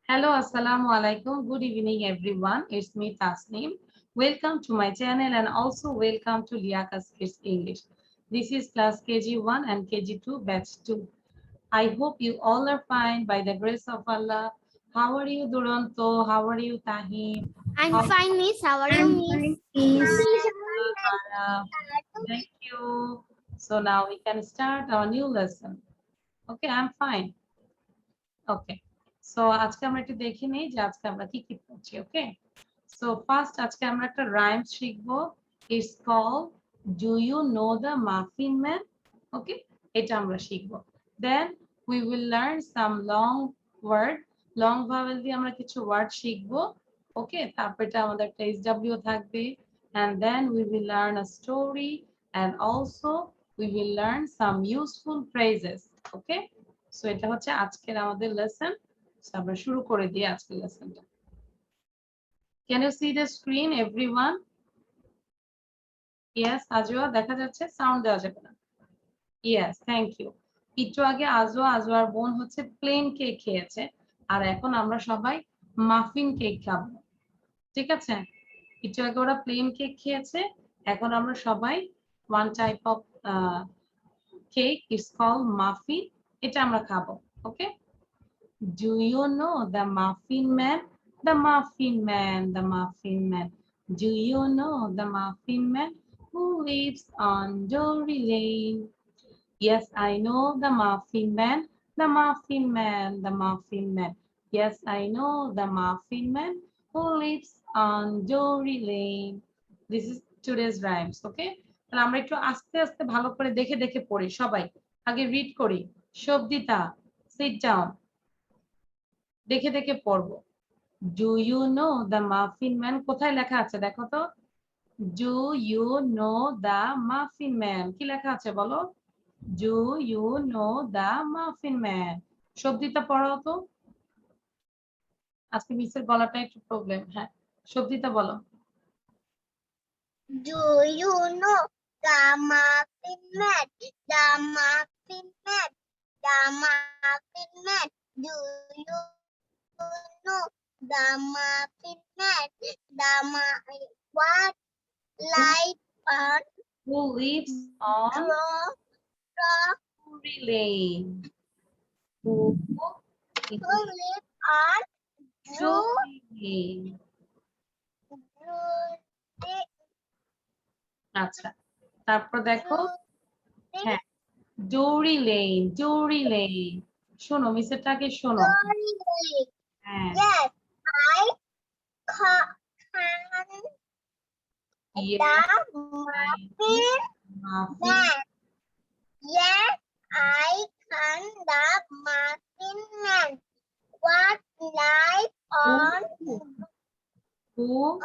Hello, assalamu alaikum. Good evening, everyone. It's me, Tasneem. Welcome to my channel and also welcome to Liakas Kids English. This is class KG1 and KG2 batch 2. I hope you all are fine by the grace of Allah. How are you, Duranto? How are you, Tahim? I'm How fine, miss. How are you, miss? are Ara? Thank you. So now we can start our new lesson. Okay, I'm fine. Okay so আজকে আমরা একটু দেখে নিই যে আজকে আমরা কি কি পড়ছি ওকে সো ফার্স্ট আজকে আমরা একটা রাইমস শিখবো it's call do you know the muffin man okay এটা আমরা শিখবো then we will learn some long word long vowel দিয়ে আমরা কিছু ওয়ার্ড শিখবো ওকে তারপর এটা আমাদের একটা এসডব্লিউ থাকবে and then we will learn a story and also we will learn some useful phrases okay so এটা হচ্ছে আজকের আমাদের লেসন আমরা শুরু করে দিই আজকের লেসনটা can you see the screen everyone yes Azwa দেখা যাচ্ছে সাউন্ড দেওয়া যাবে না ইয়েস থ্যাংক ইউ একটু আগে আজওয়ার বোন হচ্ছে প্লেন কেক খেয়েছে আর এখন আমরা সবাই মাফিন কেক খাবো ঠিক আছে একটু আগে ওরা প্লেন কেক খেয়েছে এখন আমরা সবাই one type of cake it's call muffin এটা আমরা খাবো ওকে Do you know the Muffin Man? The Muffin Man, the Muffin Man. Do you know the Muffin Man who lives on Dory Lane? Yes, I know the Muffin Man, the Muffin Man, the Muffin Man. Yes, I know the Muffin Man who lives on Dory Lane. This is today's rhymes, okay? তাহলে আমরা একটু আস্তে আস্তে ভালো করে দেখে দেখে পড়ি সবাই আগে রিড করি শব্দিতা সিট ডাউন দেখে দেখে পড়বো do you know the muffin man কোথায় লেখা আছে দেখো তো do you know the muffin man কি লেখা আছে বলো do you know the muffin man শব্দিটা পড়াও তো আজকে মিসের গলাটা একটু প্রবলেম হ্যাঁ শব্দিটা বলো Do you know the muffin man? The muffin man. The muffin man. Do you know the muffin man? The what light on who lives on Drury Drury Lane who who live on Drury Lane Drury আচ্ছা তারপর দেখো হ্যাঁ ডোরি lane শোনো মিসেরটাকে শোনো হ্যাঁ Yes, I can Yes, the I muffin muffin man. Yes, I can the muffin man. What light on who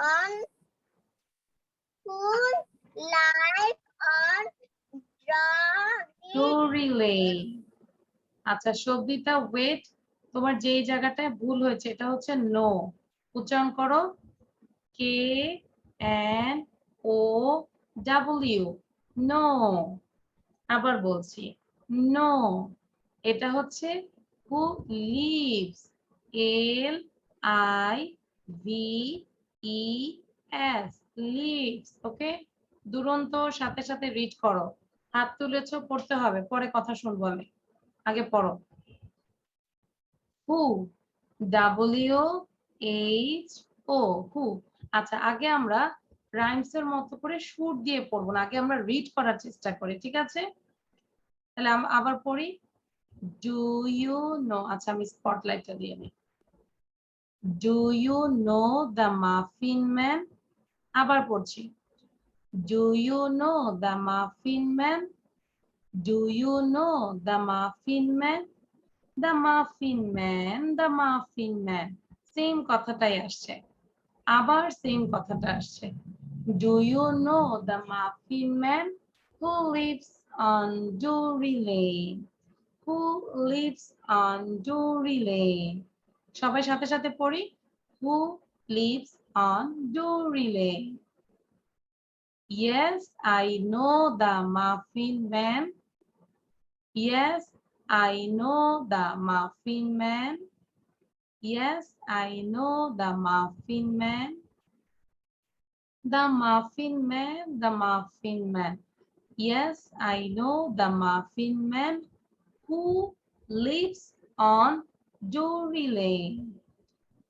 full light on Drury Drury Lane আচ্ছা শব্দিটা wait তোমার যেই জায়গাটায় ভুল হয়েছে এটা হচ্ছে নো উচ্চারণ করো K N O W no আবার বলছি নো এটা হচ্ছে who lives L I V E S lives okay Duranta সাথে সাথে রিড করো হাত তুলেছো পড়তে হবে পরে কথা শুনবো আমি আগে পড়ো হু ডাব্লিউ এইচ ও হু আচ্ছা আগে আমরা রাইমস এর মতো করে সুর দিয়ে পড়বো না আগে আমরা রিড করার চেষ্টা করি ঠিক আছে তাহলে আবার পড়ি ডু ইউ নো আচ্ছা আমি স্পটলাইটটা দিয়ে নিই do you know the muffin man আবার পড়ছি do you know the muffin man do you know the muffin man the muffin man the muffin man same কথাটাই আসছে আবার সেম কথাটা আসছে do you know the muffin man who lives on Dory Lane who lives on Dory Lane সবাই সাথে সাথে পড়ি who lives on Dory Lane Yes, I know the muffin man. Yes, I know the muffin man. Yes, I know the muffin man. The muffin man, the muffin man. Yes, I know the muffin man who lives on Dory Lane.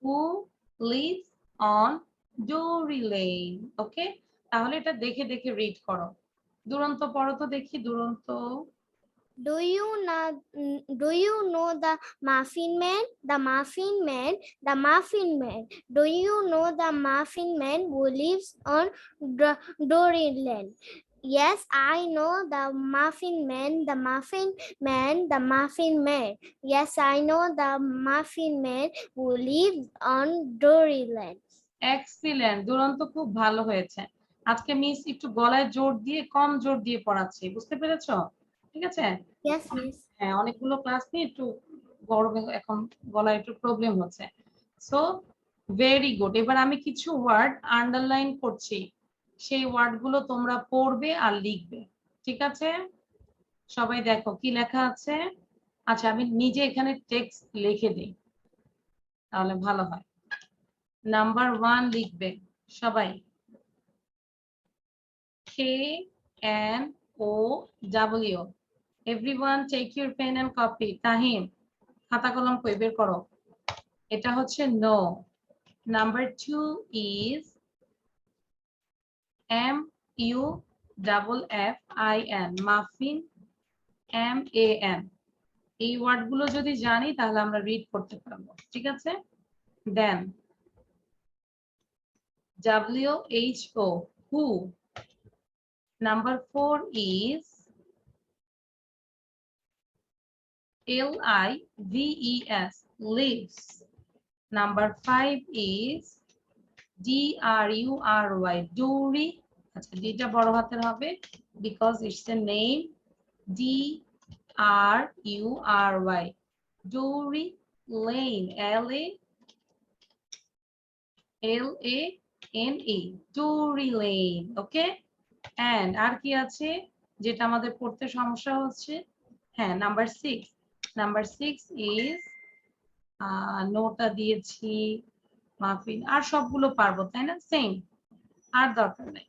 Who lives on Dory Lane. Okay? তাহলে এটা দেখে দেখে read করো। দুরন্ত পড়ো তো দেখি, দুরন্ত। Do you know the muffin man? The muffin man, the muffin man. Do you know the muffin man who lives on Dory Lane? Yes, I know the muffin man, the muffin man, the muffin man. Yes, I know the muffin man who lives on Dory Lane. Excellent, দুরন্ত খুব ভালো হয়েছে। আজকে miss একটু গলায় জোর দিয়ে, কম জোর দিয়ে পড়াচ্ছি, বুঝতে পেরেছো? ঠিক আছে? Yes, miss. হ্যাঁ, অনেকগুলো ক্লাস নিয়ে একটু গরমে এখন গলায় একটু প্রবলেম হচ্ছে। So very good. এবার আমি কিছু ওয়ার্ড আন্ডারলাইন করছি, সেই ওয়ার্ড গুলো তোমরা পড়বে আর লিখবে। ঠিক আছে? সবাই দেখো কি লেখা আছে। আচ্ছা, আমি নিজে এখানে টেক্সট লিখে দিই, তাহলে ভালো হয়। নাম্বার 1 লিখবে সবাই। KNOW। Everyone take your pen and copy. Tahim, খাতা কলম কই বের করো। এটা হচ্ছে no. Number 2 is MUFFIN, muffin, MAN। এই ওয়ার্ড গুলো যদি জানি তাহলে আমরা রিড করতে পারবো। ঠিক আছে? দেন WHO, who। Number 4 is LIVES, lives। Number 5 is DRURY, Dory। আচ্ছা, ডিটা বড় হাতের হবে because it's a name। DRURY, Dory Lane, LANE, Dory Lane। Okay? And আর কি আছে যেটা আমাদের পড়তে সমস্যা হচ্ছে? হ্যাঁ, নাম্বার 6। নাম্বার 6 ইজ, নোটা দিয়েছি, মাফিন, আর সবগুলো পারবো তাই না? সেম, আর দরকার নাই।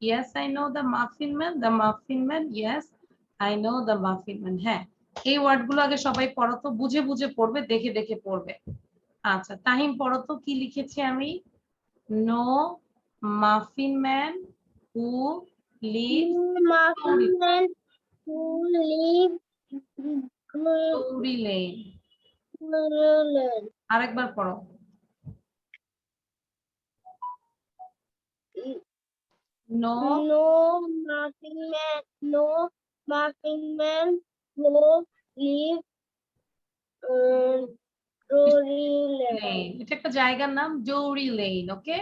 Yes, I know the muffin man, the muffin man। Yes, I know the muffin man। হ্যাঁ, এই ওয়ার্ড গুলো আগে সবাই পড়ো তো, বুঝে বুঝে পড়বে, দেখে দেখে পড়বে। আচ্ছা, তাহিম পড়ো তো কি লিখেছি আমি। No muffin man who lives Muffin man who lives Dory Lane। Lane. আরেকবার পড়ো। No No muffin man who lives Dory Lane. Lane, এটা একটা জায়গার নাম, জৌরি লেন। ওকে?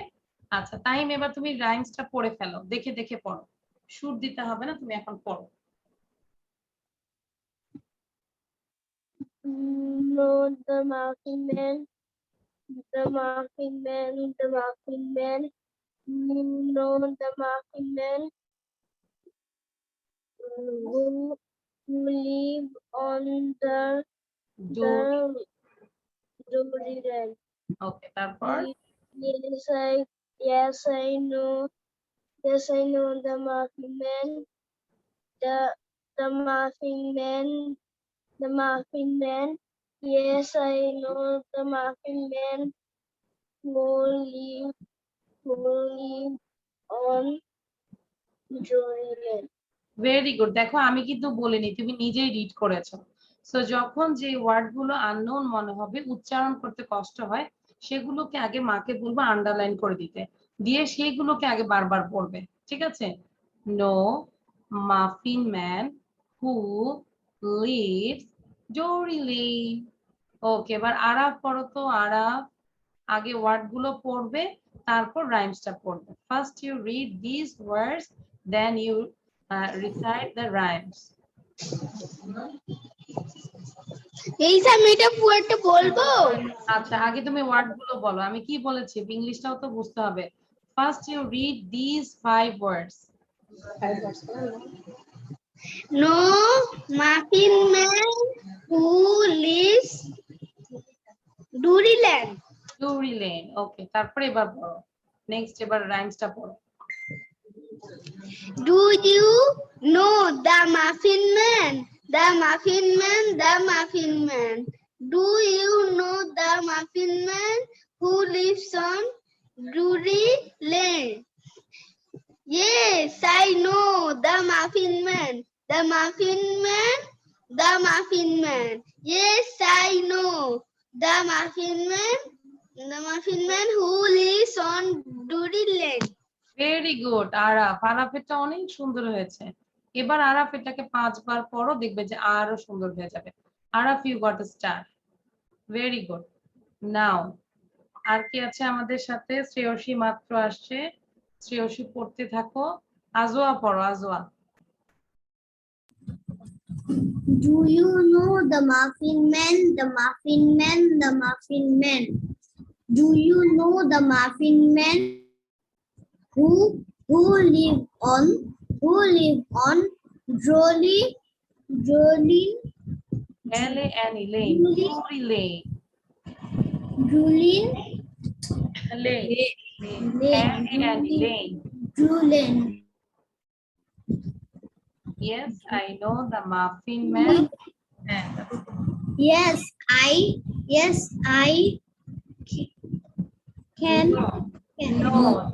আচ্ছা তাইম, এবার তুমি রাইমসটা পড়ে ফেলো, দেখে দেখে পড়ো, সুর দিতে হবে না, তুমি এখন পড়ো। No, the muffin man, the muffin man, the muffin man. No, the muffin man who live on the Dory Lane. ওকে, তারপর Yes, I know. Yes, I know the muffin man. The muffin man. The muffin man. Yes, I know the muffin man who live on Dory Lane. Very good. দেখো আমি কিন্তু বলিনি, তুমি নিজেই read করেছো। So যখন যে ওয়ার্ড গুলো আননোন মনে হবে, উচ্চারণ করতে কষ্ট হয়, সেগুলোকে আগে মাকে বলবো আন্ডারলাইন করে দিতে, দিয়ে সেইগুলোকে আগে বারবার পড়বে। ঠিক আছে? No muffin man who lives Dory Lane. Okay, এবার আরাফ পড়ো তো। আরাফ আগে ওয়ার্ড গুলো পড়বে, তারপর রাইমসটা পড়বে। First you read this words, then you recite the rhymes। এই সামিটা পুরোটা বলবো। আচ্ছা, আগে তুমি ওয়ার্ড গুলো বলো, আমি কি বলেছি ইংলিশটাও তো বুঝতে হবে। First you read this 5 words. No muffin man who lives Duriland. Drury Lane. Okay, তারপরে এবার পড়ো। নেক্সট এবার রাইমসটা পড়ো। Do you know the Muffin Man? The Muffin Man, the Muffin Man. Do you know the Muffin Man who lives on Drury Lane? Yes, I know the Muffin Man. The Muffin Man, the Muffin Man. Yes, I know the Muffin Man. The Muffin Man who lives on Drury Lane. Very good Araf. Araf এটা অনেক সুন্দর হয়েছে। এবার আরাফ এটাকে 5 বার পড়ো, দেখবে যে আরো সুন্দর হয়ে যাবে। Araf you got a star. Very good. Now আর কি আছে আমাদের সাথে? শ্রেয়সী মাত্র আসছে। শ্রেয়সী পড়তে থাকো। আজোয়া পড়ো, আজোয়া। Do you know the Muffin Man? The Muffin Man, the Muffin Man. Do you know the Muffin Man who live on Drolly L-A-N-E, Lane, Drury Lane, Drolin Lane, L-A-N-E, Lane. Drolin? Yes, I know the Muffin Man. Yes, I can.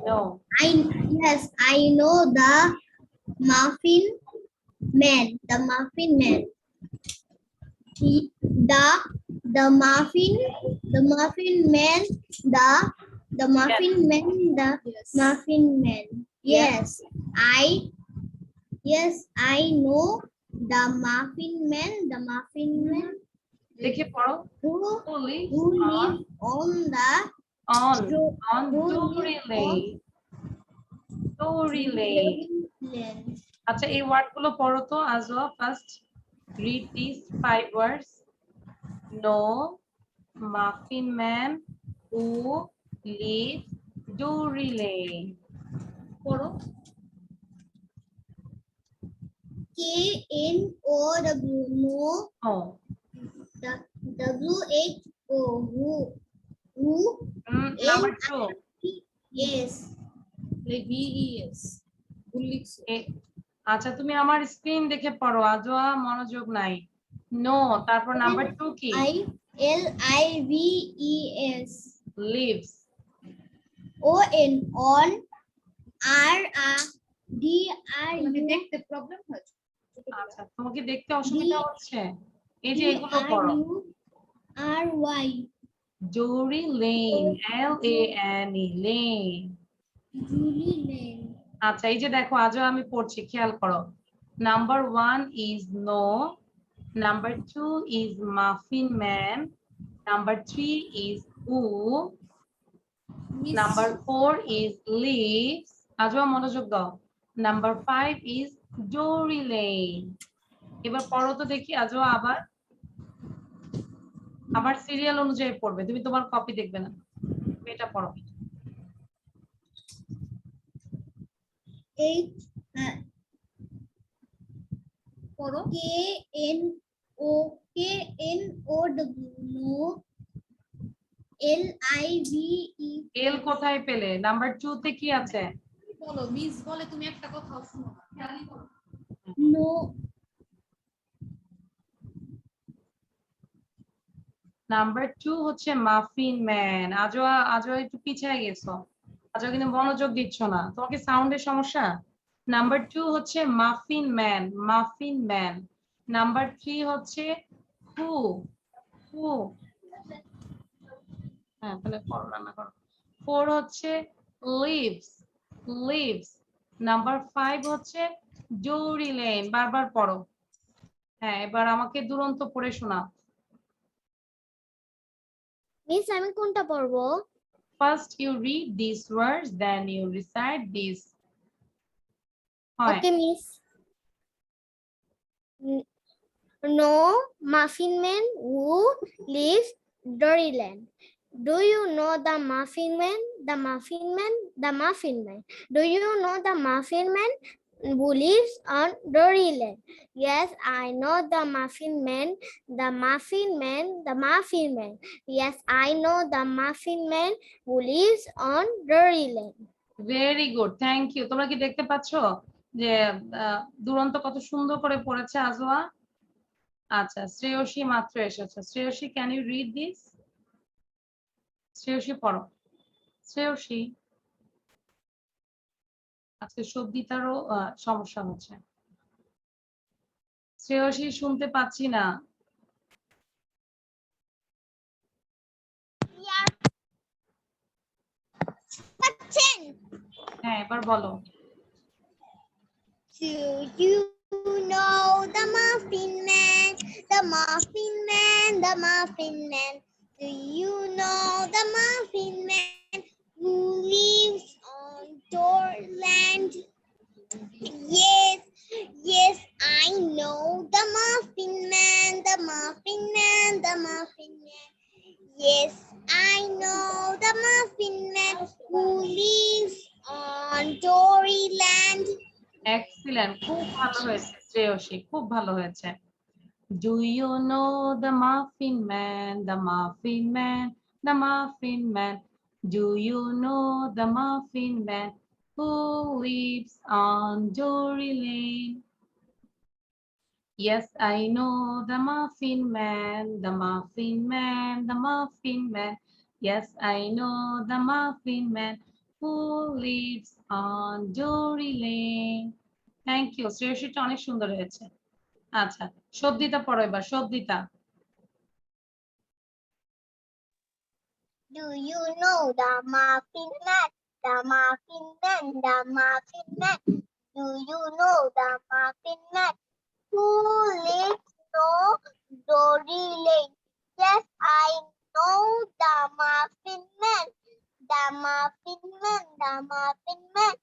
No. I know the Muffin Man. The Muffin Man. The Muffin Man. The Muffin Man. The Muffin Man. Yes, I know the Muffin Man. The Muffin Man দেখে পড়ো। who Who lives live on the on who Drury live Lane. Drury Lane. lane. আচ্ছা এই word গুলো পড়ো তো Azwa. First read this 5 words. No muffin man who live Drury Lane. পড়ো। K-N-O-W, no, ও W-H-O, who, number 2 yes, VES. আচ্ছা তুমি আমার স্ক্রিন দেখে পড়ো আজওয়া, মনোযোগ নাই। নো তারপর নাম্বার 2 কি? Lives, leaves. on, R-A-D-R-U, দেখতে প্রবলেম হচ্ছে। আচ্ছা তোমাকে দেখতে অসুবিধা হচ্ছে? এই যে এগুলো পড়ো। R-Y, ডুরি লেন, L-A-N-E, লেন। Julie Lane. আচ্ছা এই যে দেখো আজও আমি পড়ছি, খেয়াল করো। Number 1 is no, number 2 is muffin man, number 3 is who, number 4 is lives. আজও মনোযোগ দাও। Number 5 is Dory lane. এবার পড়ো তো দেখি আজও, আবার সিরিয়াল অনুযায়ী পড়বে, তুমি তোমার কপি দেখবে না। তুমি এটা পড়ো। পড়ো। K-N-O-W, no, L-I-V-E, এল কোথায় পেলে? নাম্বার 2 তে কি আছে? বলো মিস বলে তুমি একটা কথা শুনো না। খেয়ালই করো। no, নাম্বার 2 হচ্ছে মাফিন ম্যান। আজও একটু পিছিয়ে গেছো। আজও কিন্তু মনোযোগ দিচ্ছ না, তোমাকে সাউন্ডের সমস্যা। নাম্বার 2 হচ্ছে muffin man, muffin man. Number 3 হচ্ছে হু, হু। হ্যাঁ তাহলে করো, রান্না করো। 4 হচ্ছে লিভস, লিভস। নাম্বার 5 হচ্ছে ডোরি লেন। বারবার পড়ো। হ্যাঁ এবার আমাকে দুরন্ত পড়ে শোনাও। মিস আমি কোনটা পড়বো? First you read these words, then you recite these. Okay, miss. No Muffin Man who lives Doryland. Do you know the Muffin Man? The Muffin Man, the Muffin Man. Do you know the Muffin Man who lives on Dairyland. Yes, I know the Muffin Man, the Muffin Man, the Muffin Man. Yes, I know the Muffin Man who lives on Dairyland. Very good, thank you. তোমরা কি দেখতে পাচ্ছো যে দুরন্ত কত সুন্দর করে পড়েছে আজওয়া? আচ্ছা, শ্রেয়সী মাত্র এসেছে। Shreyasi, can you read this? Shreyasi পড়ো। শ্রেয়সী, আজকে শব্দিতারও সমস্যা হচ্ছে। শ্রেয়সী, শুনতে পাচ্ছি না। হ্যাঁ, এবার বলো। Do you know the Muffin Man, the Muffin Man, the Muffin Man? Do you know the Muffin Man who lives on Doorland? Yes, yes, I know the Muffin Man, the Muffin Man, the Muffin Man. Yes, I know the Muffin Man who lives on Doryland. Excellent, খুব ভালো হয়েছে শ্রেয়সী, খুব ভালো হয়েছে। Do you know the Muffin Man, the Muffin Man, the Muffin Man? Do you know the Muffin Man who lives on Dory Lane? Yes, I know the Muffin Man, the Muffin Man, the Muffin Man. Yes, I know the Muffin Man who lives on Dory Lane. Thank you. শ্রেয়সীটা অনেক সুন্দর হয়েছে। আচ্ছা, শব্দিতা পড়ো এবার। Shabdita, Do you know the Muffin Man, the Muffin Man, the Muffin Man? Do you know the Muffin Man who lives on Dory Lane? Yes, I know the Muffin Man, the Muffin Man, the Muffin Man.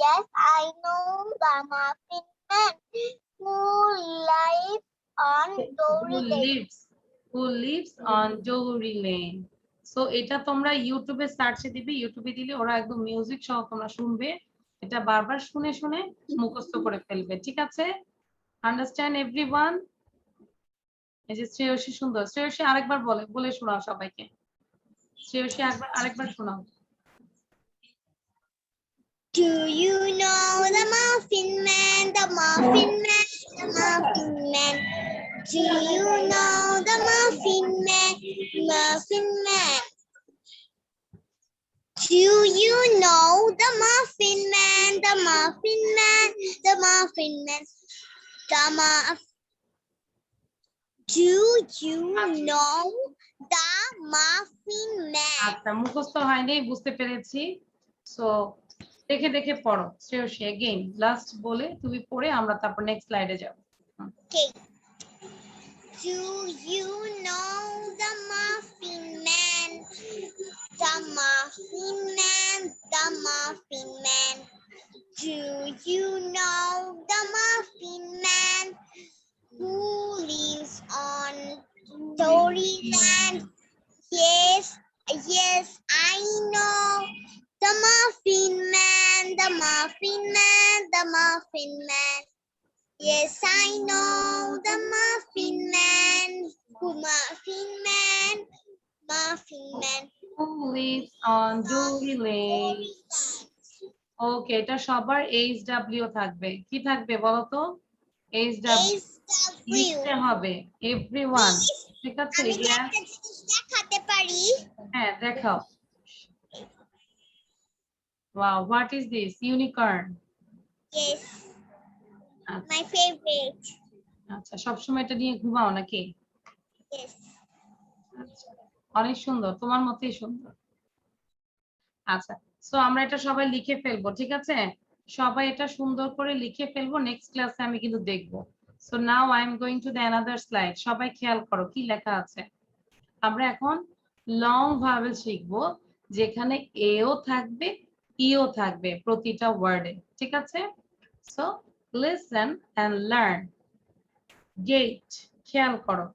Yes, I know the Muffin Man who lives on Dory Lane. who lives on Dory Lane. So এটা তোমরা ইউটিউবে সার্চে দিবে, ইউটিউবে দিলে ওরা একদম music সহ তোমরা শুনবে, এটা বারবার শুনে শুনে মুখস্থ করে ফেলবে, ঠিক আছে? Understand everyone? এই যে শ্রেয়সী সুন্দর। শ্রেয়সী আরেকবার বলে শোনাও সবাইকে। শ্রেয়সী আরেকবার শোনাও। Do you know the Muffin Man, the Muffin Man, the Muffin Man? Do you know the Muffin Man, Muffin Man? Do you know the Muffin Man, the Muffin Man, the Muffin Man? Do you know the Muffin Man? আচ্ছা, মুখস্থ হয়নি, বুঝতে পেরেছি। So দেখে দেখে পড়ো Shreyasi. Again last বলে তুমি পড়ে আমরা তারপর নেক্সট স্লাইডে যাব। Okay. Do you know the Muffin Man, the Muffin Man, the Muffin Man? Do you know the Muffin Man who lives on Doryland? Yes, yes, I know the Muffin Man, the Muffin Man, the Muffin Man. Yes, I know the Muffin Man, Muffin Man, Muffin Man. Who lives on Dory Lane? ওকে, এটা সবার HW থাকবে। কি থাকবে বলো তো? HW লিখতে হবে everyone, ঠিক আছে? আমি কি একটা জিনিস দেখাতে পারি? হ্যাঁ, দেখাও। Wow, what is this? Unicorn. Yes, my favorite. আচ্ছা, সবসময় এটা নিয়ে ঘুমাও নাকি? Yes. আচ্ছা, অনেক সুন্দর, তোমার মতোই সুন্দর। আচ্ছা, সো আমরা এটা সবাই লিখে ফেলবো, ঠিক আছে? সবাই এটা সুন্দর করে লিখে ফেলবো, নেক্সট ক্লাসে আমি কিন্তু দেখবো। So now I am going to the another slide. সবাই খেয়াল করো কি লেখা আছে। আমরা এখন লং ভাওয়েল শিখবো, যেখানে এও থাকবে ইও থাকবে প্রতিটা ওয়ার্ডে, ঠিক আছে? So listen and learn. Gate, খেয়াল করো,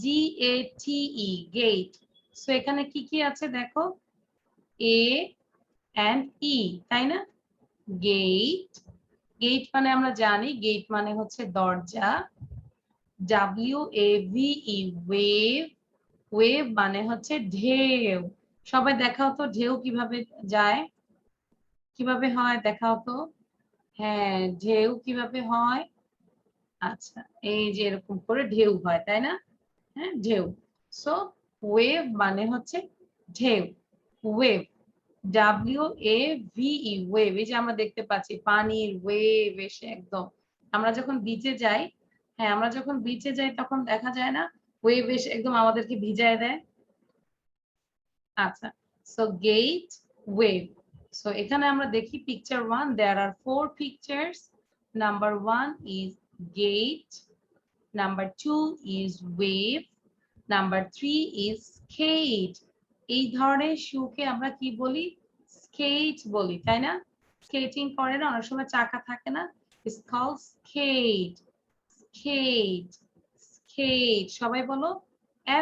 GATE, গেট। সো এখানে কি কি আছে দেখো, A and E, তাই না? গেট, গেট মানে আমরা জানি গেট মানে হচ্ছে দরজা। WAVE wave. ওয়েভ মানে হচ্ছে ঢেউ। সবাই দেখাও তো ঢেউ কিভাবে যায়, কিভাবে হয় দেখাও তো। হ্যাঁ, ঢেউ কিভাবে হয়। আচ্ছা, এই যে এরকম করে ঢেউ হয় তাই না। হ্যাঁ, ঢেউ। সো ওয়েভ মানে হচ্ছে ঢেউ। Wave, WAVE wave. এই যে আমরা দেখতে পাচ্ছি পানির ওয়েভ এসে একদম, আমরা যখন বিচে যাই, হ্যাঁ আমরা যখন বিচে যাই তখন দেখা যায় না ওয়েভ এসে একদম আমাদেরকে ভিজায় দেয়। আচ্ছা, সো গেট, ওয়েভ। সো এখানে আমরা দেখি picture 1, there are 4 pictures. Number 1 is gate, number 2 is wave, number 3 is skate. এই ধরনের শুকে আমরা কি বলি, স্কেট বলি তাই না। স্কেটিং করে না অনেক সময় চাকা থাকে না, it's called skate. skate, skate সবাই বলো,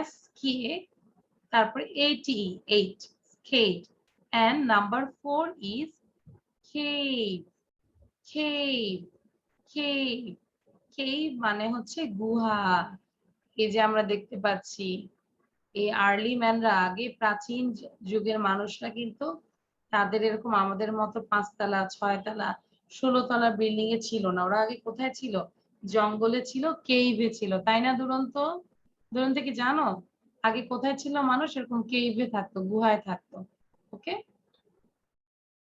SK তারপরে ATE, 8, skate. And number 4 is cave. cave, cave, cave মানে হচ্ছে গুহা। এই যে আমরা দেখতে পাচ্ছি এই আর্লি ম্যানরা, আগে প্রাচীন যুগের মানুষরা কিন্তু তাদের এরকম আমাদের মতো 5 তলা 6 তলা 16 তলা বিল্ডিং এ ছিল না। ওরা আগে কোথায় ছিল, জঙ্গলে ছিল, কেইভে ছিল তাই না দুরন্ত। দুরন্ত কি জানো আগে কোথায় ছিল মানুষ, এরকম কেইভে থাকতো, গুহায় থাকতো। ওকে,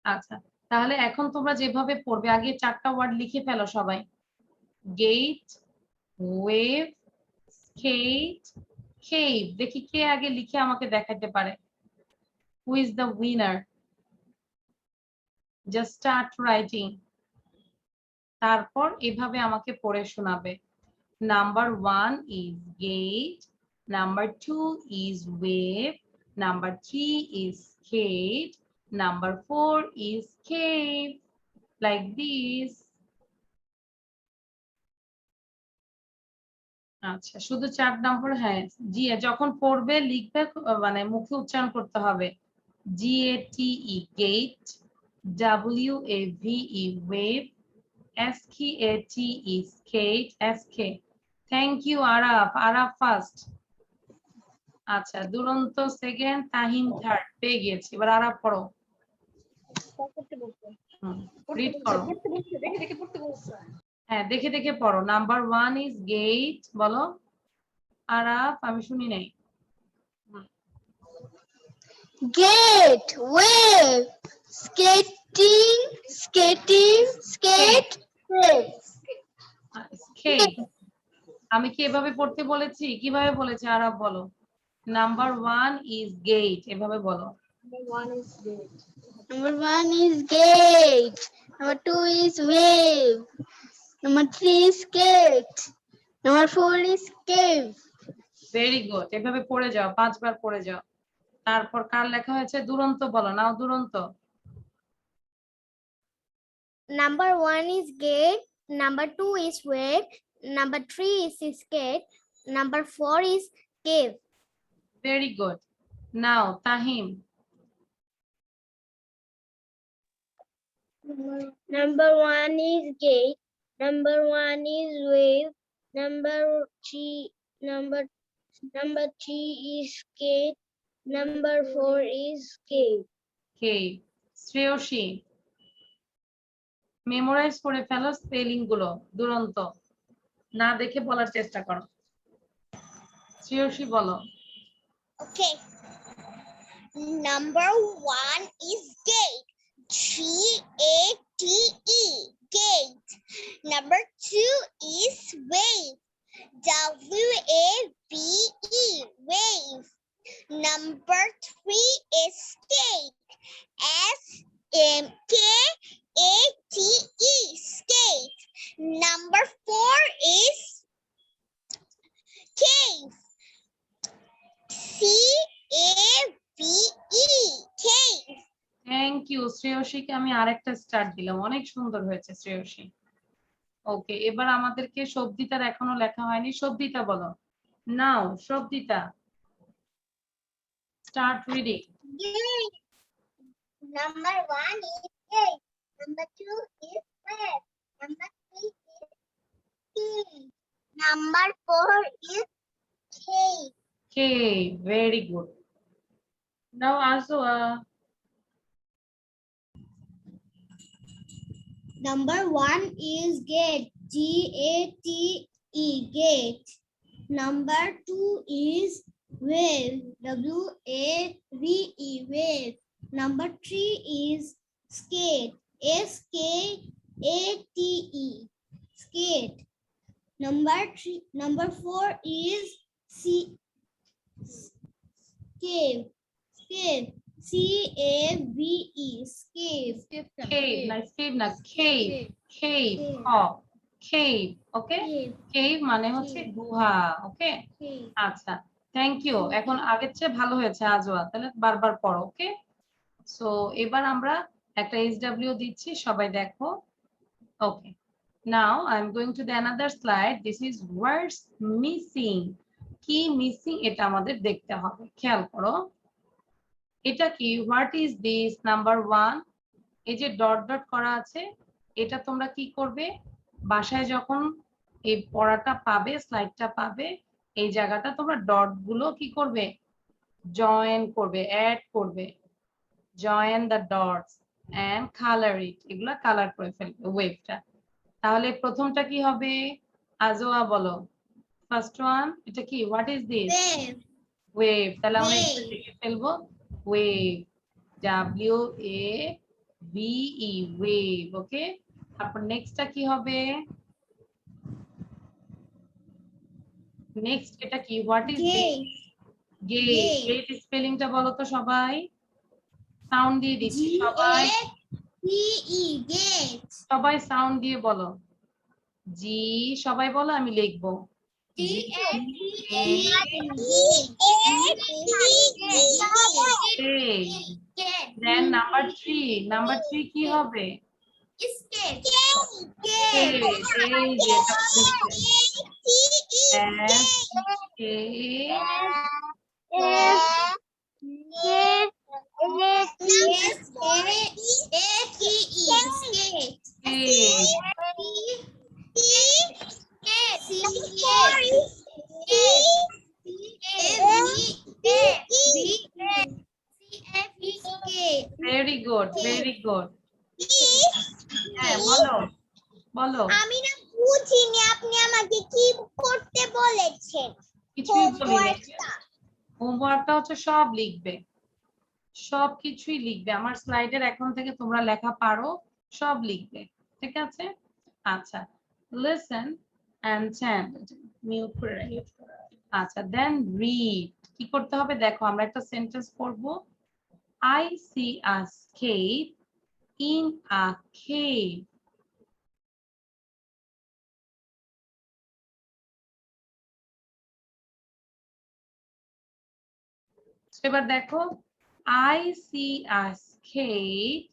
আচ্ছা তাহলে এখন তোমরা যেভাবে পড়বে আগে 4টা ওয়ার্ড লিখে ফেলো সবাই। গেট, ওয়েভ, স্কেট, কেভ। দেখি কে আগে লিখে আমাকে দেখাতে পারে। Who is the winner? Just start writing. তারপর এভাবে আমাকে পড়ে শোনাবে। Number 1 is gate, number 2 is wave, number 3 is skate, number 4 is cave. Like this. আচ্ছা, শুধু 4 নম্বর। হ্যাঁ জি, যখন পড়বে লিখবে মানে মুখে উচ্চারণ করতে হবে। GATE gate, WAVE wave, SKATE skate, SK। Thank you Araf, Araf first. আচ্ছা, দুরন্ত সেকেন্ড, তাহিন থার্ড, পেয়ে গিয়েছি। এবার আরাফ পড়ো। রিড করো। দেখে দেখে পড়তে বলছে। হ্যাঁ দেখে দেখে পড়ো। নাম্বার 1 ইজ গেট, বলো আরাফ, আমি শুনি নাই। Gate, wave, skating, skating, skate, wave. স্কেট। আমি কি এভাবে পড়তে বলেছি, কিভাবে বলেছি আরাফ বলো। নাম্বার 1 ইজ গেট, এভাবে বলো। Number 1 is gate. Number 1 is gate. Number 2 is wave. Number 3 is skate. Number 4 is cave. Very good, এভাবে পড়ে যাও, 5 বার পড়ে যাও। তারপর কার লেখা হয়েছে, দুরন্ত বলো, নাও দুরন্ত। Number 1 is gate. Number 2 is wave. Number 3 is skate. Number 4 is cave. Very good. Now Tahim. Number 1 is gate. Number 1 is wave. Number 3 is skate. Number 4 is cave. কে শ্রেয়সী, মেমোরাইজ করে ফেলো স্পেলিং গুলো, দুরন্ত না দেখে বলার চেষ্টা করো। শ্রেয়সী বলো। Okay. Number 1 is gate. GATE. Gate. Number 2 is wave. WAVE. Wave. Number 3 is skate. SKATE. Skate. Number 4 is cave. CAVE. Cave. Thank you শ্রেয়সীকে আমি আরেকটা স্টার্ট দিলাম, অনেক সুন্দর হয়েছে শ্রেয়সী। ওকে, এবার আমাদেরকে শব্দিতার এখনো লেখা হয়নি, শব্দিতা বলো। নাও শব্দিতা, start reading. Gate. Number 1 is gate. Number 2 is wave. Number 3 is T. Number 4 is K. K. Very good. Now Azwa. Number 1 is gate. G-A-T-E. Gate. Number 2 is wave. W-A-V-E. Wave. Number 3 is skate. S-K-A-T-E. Skate. Number 4 is cave. Cave. C-A-V-E. Cave. Cave. Nice cave na. Cave. Cave. Oh. Cave. Okay. Cave. Cave মানে হচ্ছে Cave. গুহা। Okay. Cave. আচ্ছা। Thank you. এখন আগের চেয়ে ভালো হয়েছে Ajwa. তাহলে বারবার পড়ো। ওকে। সো এবার আমরা একটা SW দিচ্ছি, সবাই দেখো। ওকে। Now I'm going to the another slide. This is words missing. কি missing এটা আমাদের দেখতে হবে। খেয়াল করো। এটা কি? What is this? Number 1. এই যে ডট ডট করা আছে, এটা তোমরা কি করবে? বাসায় যখন এই পড়াটা পাবে, স্লাইডটা পাবে, এই জায়গাটা তোমরা ডট গুলো কি করবে? জয়েন করবে, অ্যাড করবে। Join the dots and colour it. এগুলা কালার করে ফেলবে ওয়েভটা। তাহলে প্রথমটা কি হবে? আজোয়া বলো। ফার্স্ট ওয়ান, এটা কি? What is this? Wave. Wave. তাহলে আমরা এটা Wave. লিখে ফেলবো ওয়েভ। W-A-V-E wave. ওকে। তারপর নেক্সটটা কি হবে? নেক্সট এটা কি? What is this? Gate. Gate. Gate. Gate স্পেলিংটা বলো তো সবাই। সাউন্ড দিয়ে দিচ্ছি সবাই। G-A-T-E. Gate. সবাই সাউন্ড দিয়ে বলো। জি। সবাই বলো, আমি লিখবো। দেন নাম্বার 3। নাম্বার 3 কি হবে? Skate. এই যে এটা ভেরি গুড, ভেরি গুড। হ্যাঁ বলো, বলো। আমি না বুঝিনি আপনি আমাকে কি করতে বলেছেন। কিছুই বলিনি। হোমওয়ার্কটা হচ্ছে সব লিখবে, সব কিছুই লিখবে। আমার স্লাইডের এখন থেকে তোমরা লেখা পারো, সব লিখবে। ঠিক আছে? আচ্ছা। Listen and chant. মিউট করে রাখি। আচ্ছা। Then read. কি করতে হবে দেখো, আমরা একটা সেন্টেন্স পড়ব। I see a skate in a cave. এবার দেখো, I see a skate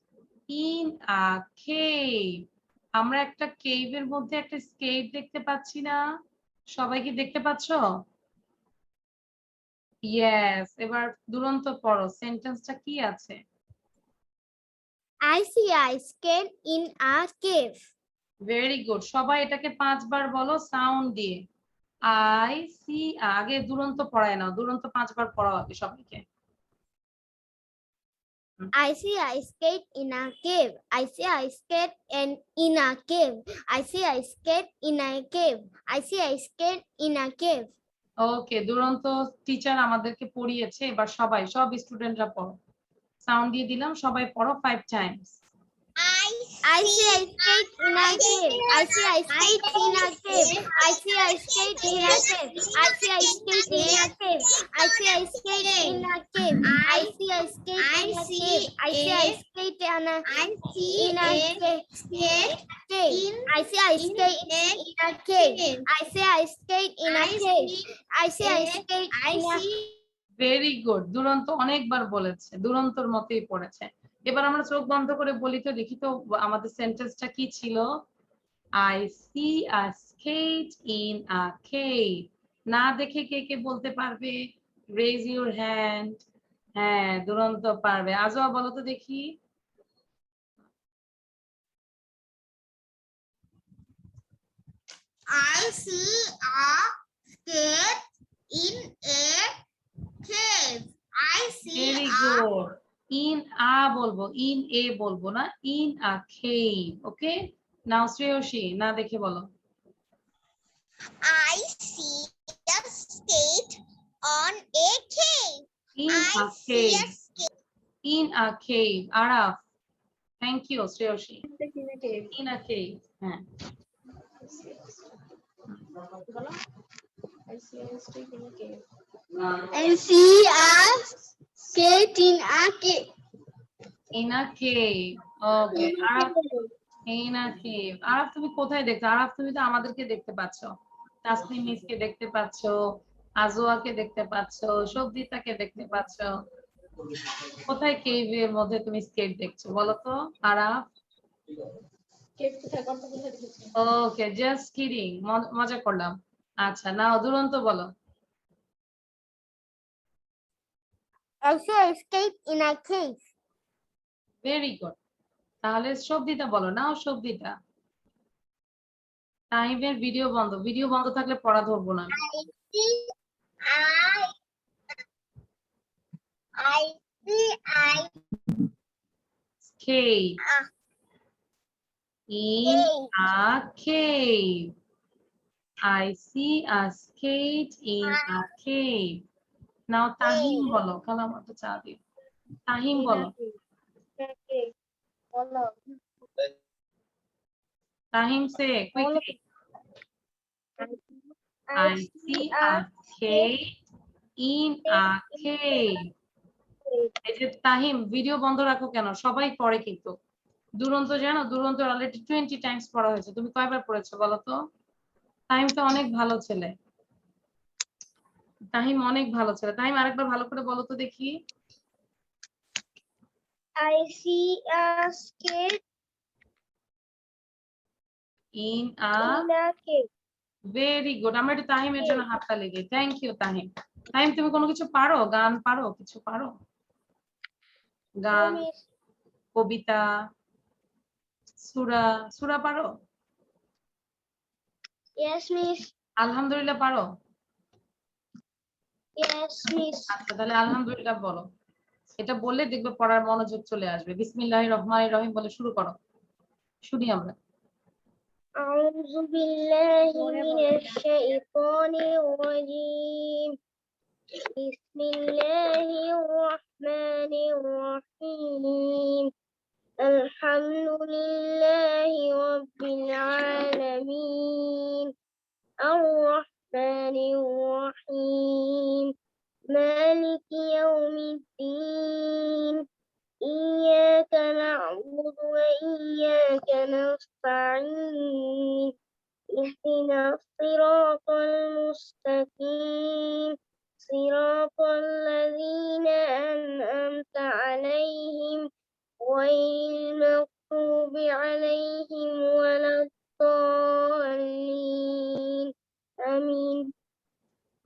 in a cave. আমরা একটা কেভের মধ্যে একটা স্কেট দেখতে পাচ্ছি না? সবাই কি দেখতে পাচ্ছো? ইয়েস। এবার দুরন্ত পড়ো, সেন্টেন্সটা কি আছে? I see a skate in a cave. Very good. সবাই এটাকে 5 বার বলো সাউন্ড দিয়ে। I see, আগে দুরন্ত পড়ায় নাও, দুরন্ত 5 বার পড়াও আগে সবাইকে। I see a skate in a cave. I see a skate in a cave. I see a skate in a cave. I see a skate in a cave. ওকে। দুরন্ত teacher আমাদেরকে পড়িয়েছে, এবার সবাই, সব স্টুডেন্টরা পড়ো। সাউন্ড দিয়ে দিলাম, সবাই পড়ো 5 Times. I see a skate in a cave. I see a skate in a cave. I see a skate in a cave. I see a skate in a cave. I see a skate in a cave. I see a skate in a cave. I see a skate in a cave. I see a skate in a cave. I see a skate in a cave. I see a skate in a very good. দুরন্ত অনেকবার বলেছে, দুরন্তর মতোই পড়েছে। এবার আমরা চোখ বন্ধ করে বলি তো, দেখি তো আমাদের সেন্টেন্সটা কি ছিল। I see a skate in a cave. না দেখে কে কে বলতে পারবে? Raise your hand. হ্যাঁ, দুরন্ত পারবে। আজও বলো তো দেখি। I see a skate in a cave. I see Very a good. In a বলবো, in a বলবো না, in a cave. Okay? Now Shreyasi, না দেখে বলো। I see a skate on a cave. In I a see a cave. skate In a cave. Araf. Thank you, Shreyasi. In a cave. হ্যাঁ। I see a skate in a cave. In a cave. Okay. Araf, in a cave. Araf তুমি কোথায় দেখছো? আরাফ তুমি তো আমাদেরকে দেখতে পাচ্ছ, তাসনিম মিসকে দেখতে পাচ্ছ, আজোয়াকে দেখতে পাচ্ছ, সবদিতাকে দেখতে পাচ্ছ। কোথায় কেভের মধ্যে তুমি স্কেট দেখছো বলো তো আরাফ? ওকে, জাস্ট কিডিং, মজা করলাম। আচ্ছা, নাও দুরন্ত বলো। I see a skate in a cave. Very good. তাহলে সবদিতা বলো, নাও সবদিতা। টাইমের ভিডিও বন্ধ, ভিডিও বন্ধ থাকলে পড়া ধরবো না। I see I Skate in a cave. I see a skate in a cave. নাও তাহিম বলো, খালা আমার তো চা দিও। তাহিম বলো, তাহিম সে quickly. I see a skate in a cave. এই যে তাহিম, ভিডিও বন্ধ রাখো কেন? সবাই পড়ে কিন্তু। দুরন্ত জানো, দুরন্ত অলরেডি 20 টাইমস পড়া হয়েছে। তুমি কয়বার পড়েছো বলো তো? তাহিম তো অনেক ভালো ছেলে। তাহিম অনেক ভালো ছেলে। তাহিম আরেকবার ভালো করে বলো তো দেখি। I see a skate In a in a cave. Very good. আমরা একটু তাহিমের জন্য হাততালি দিই। Thank you Tahim. তাহিম তুমি কোনো কিছু পারো? গান পারো? কিছু পারো? গান, কবিতা, সূরা, সূরা পারো? Yes, miss. আলহামদুলিল্লাহ পারো? Yes, miss. আচ্ছা, তাহলে আলহামদুলিল্লাহ বলো। এটা বললে দেখবে পড়ার মনোযোগ চলে আসবে। বিসমিল্লাহির রহমানির রহিম বলে শুরু করো, শুনি আমরা। أعوذ بالله من الشيطان الرجيم. بسم الله الرحمن الرحيم. الحمد لله رب العالمين. الرحمن الرحيم. مالك يوم الدين. إياك نعبد وإياك نستعين. اهدنا الصراط المستقيم. صراط الذين أنعمت عليهم غير المغضوب عليهم ولا الضالين. آمين.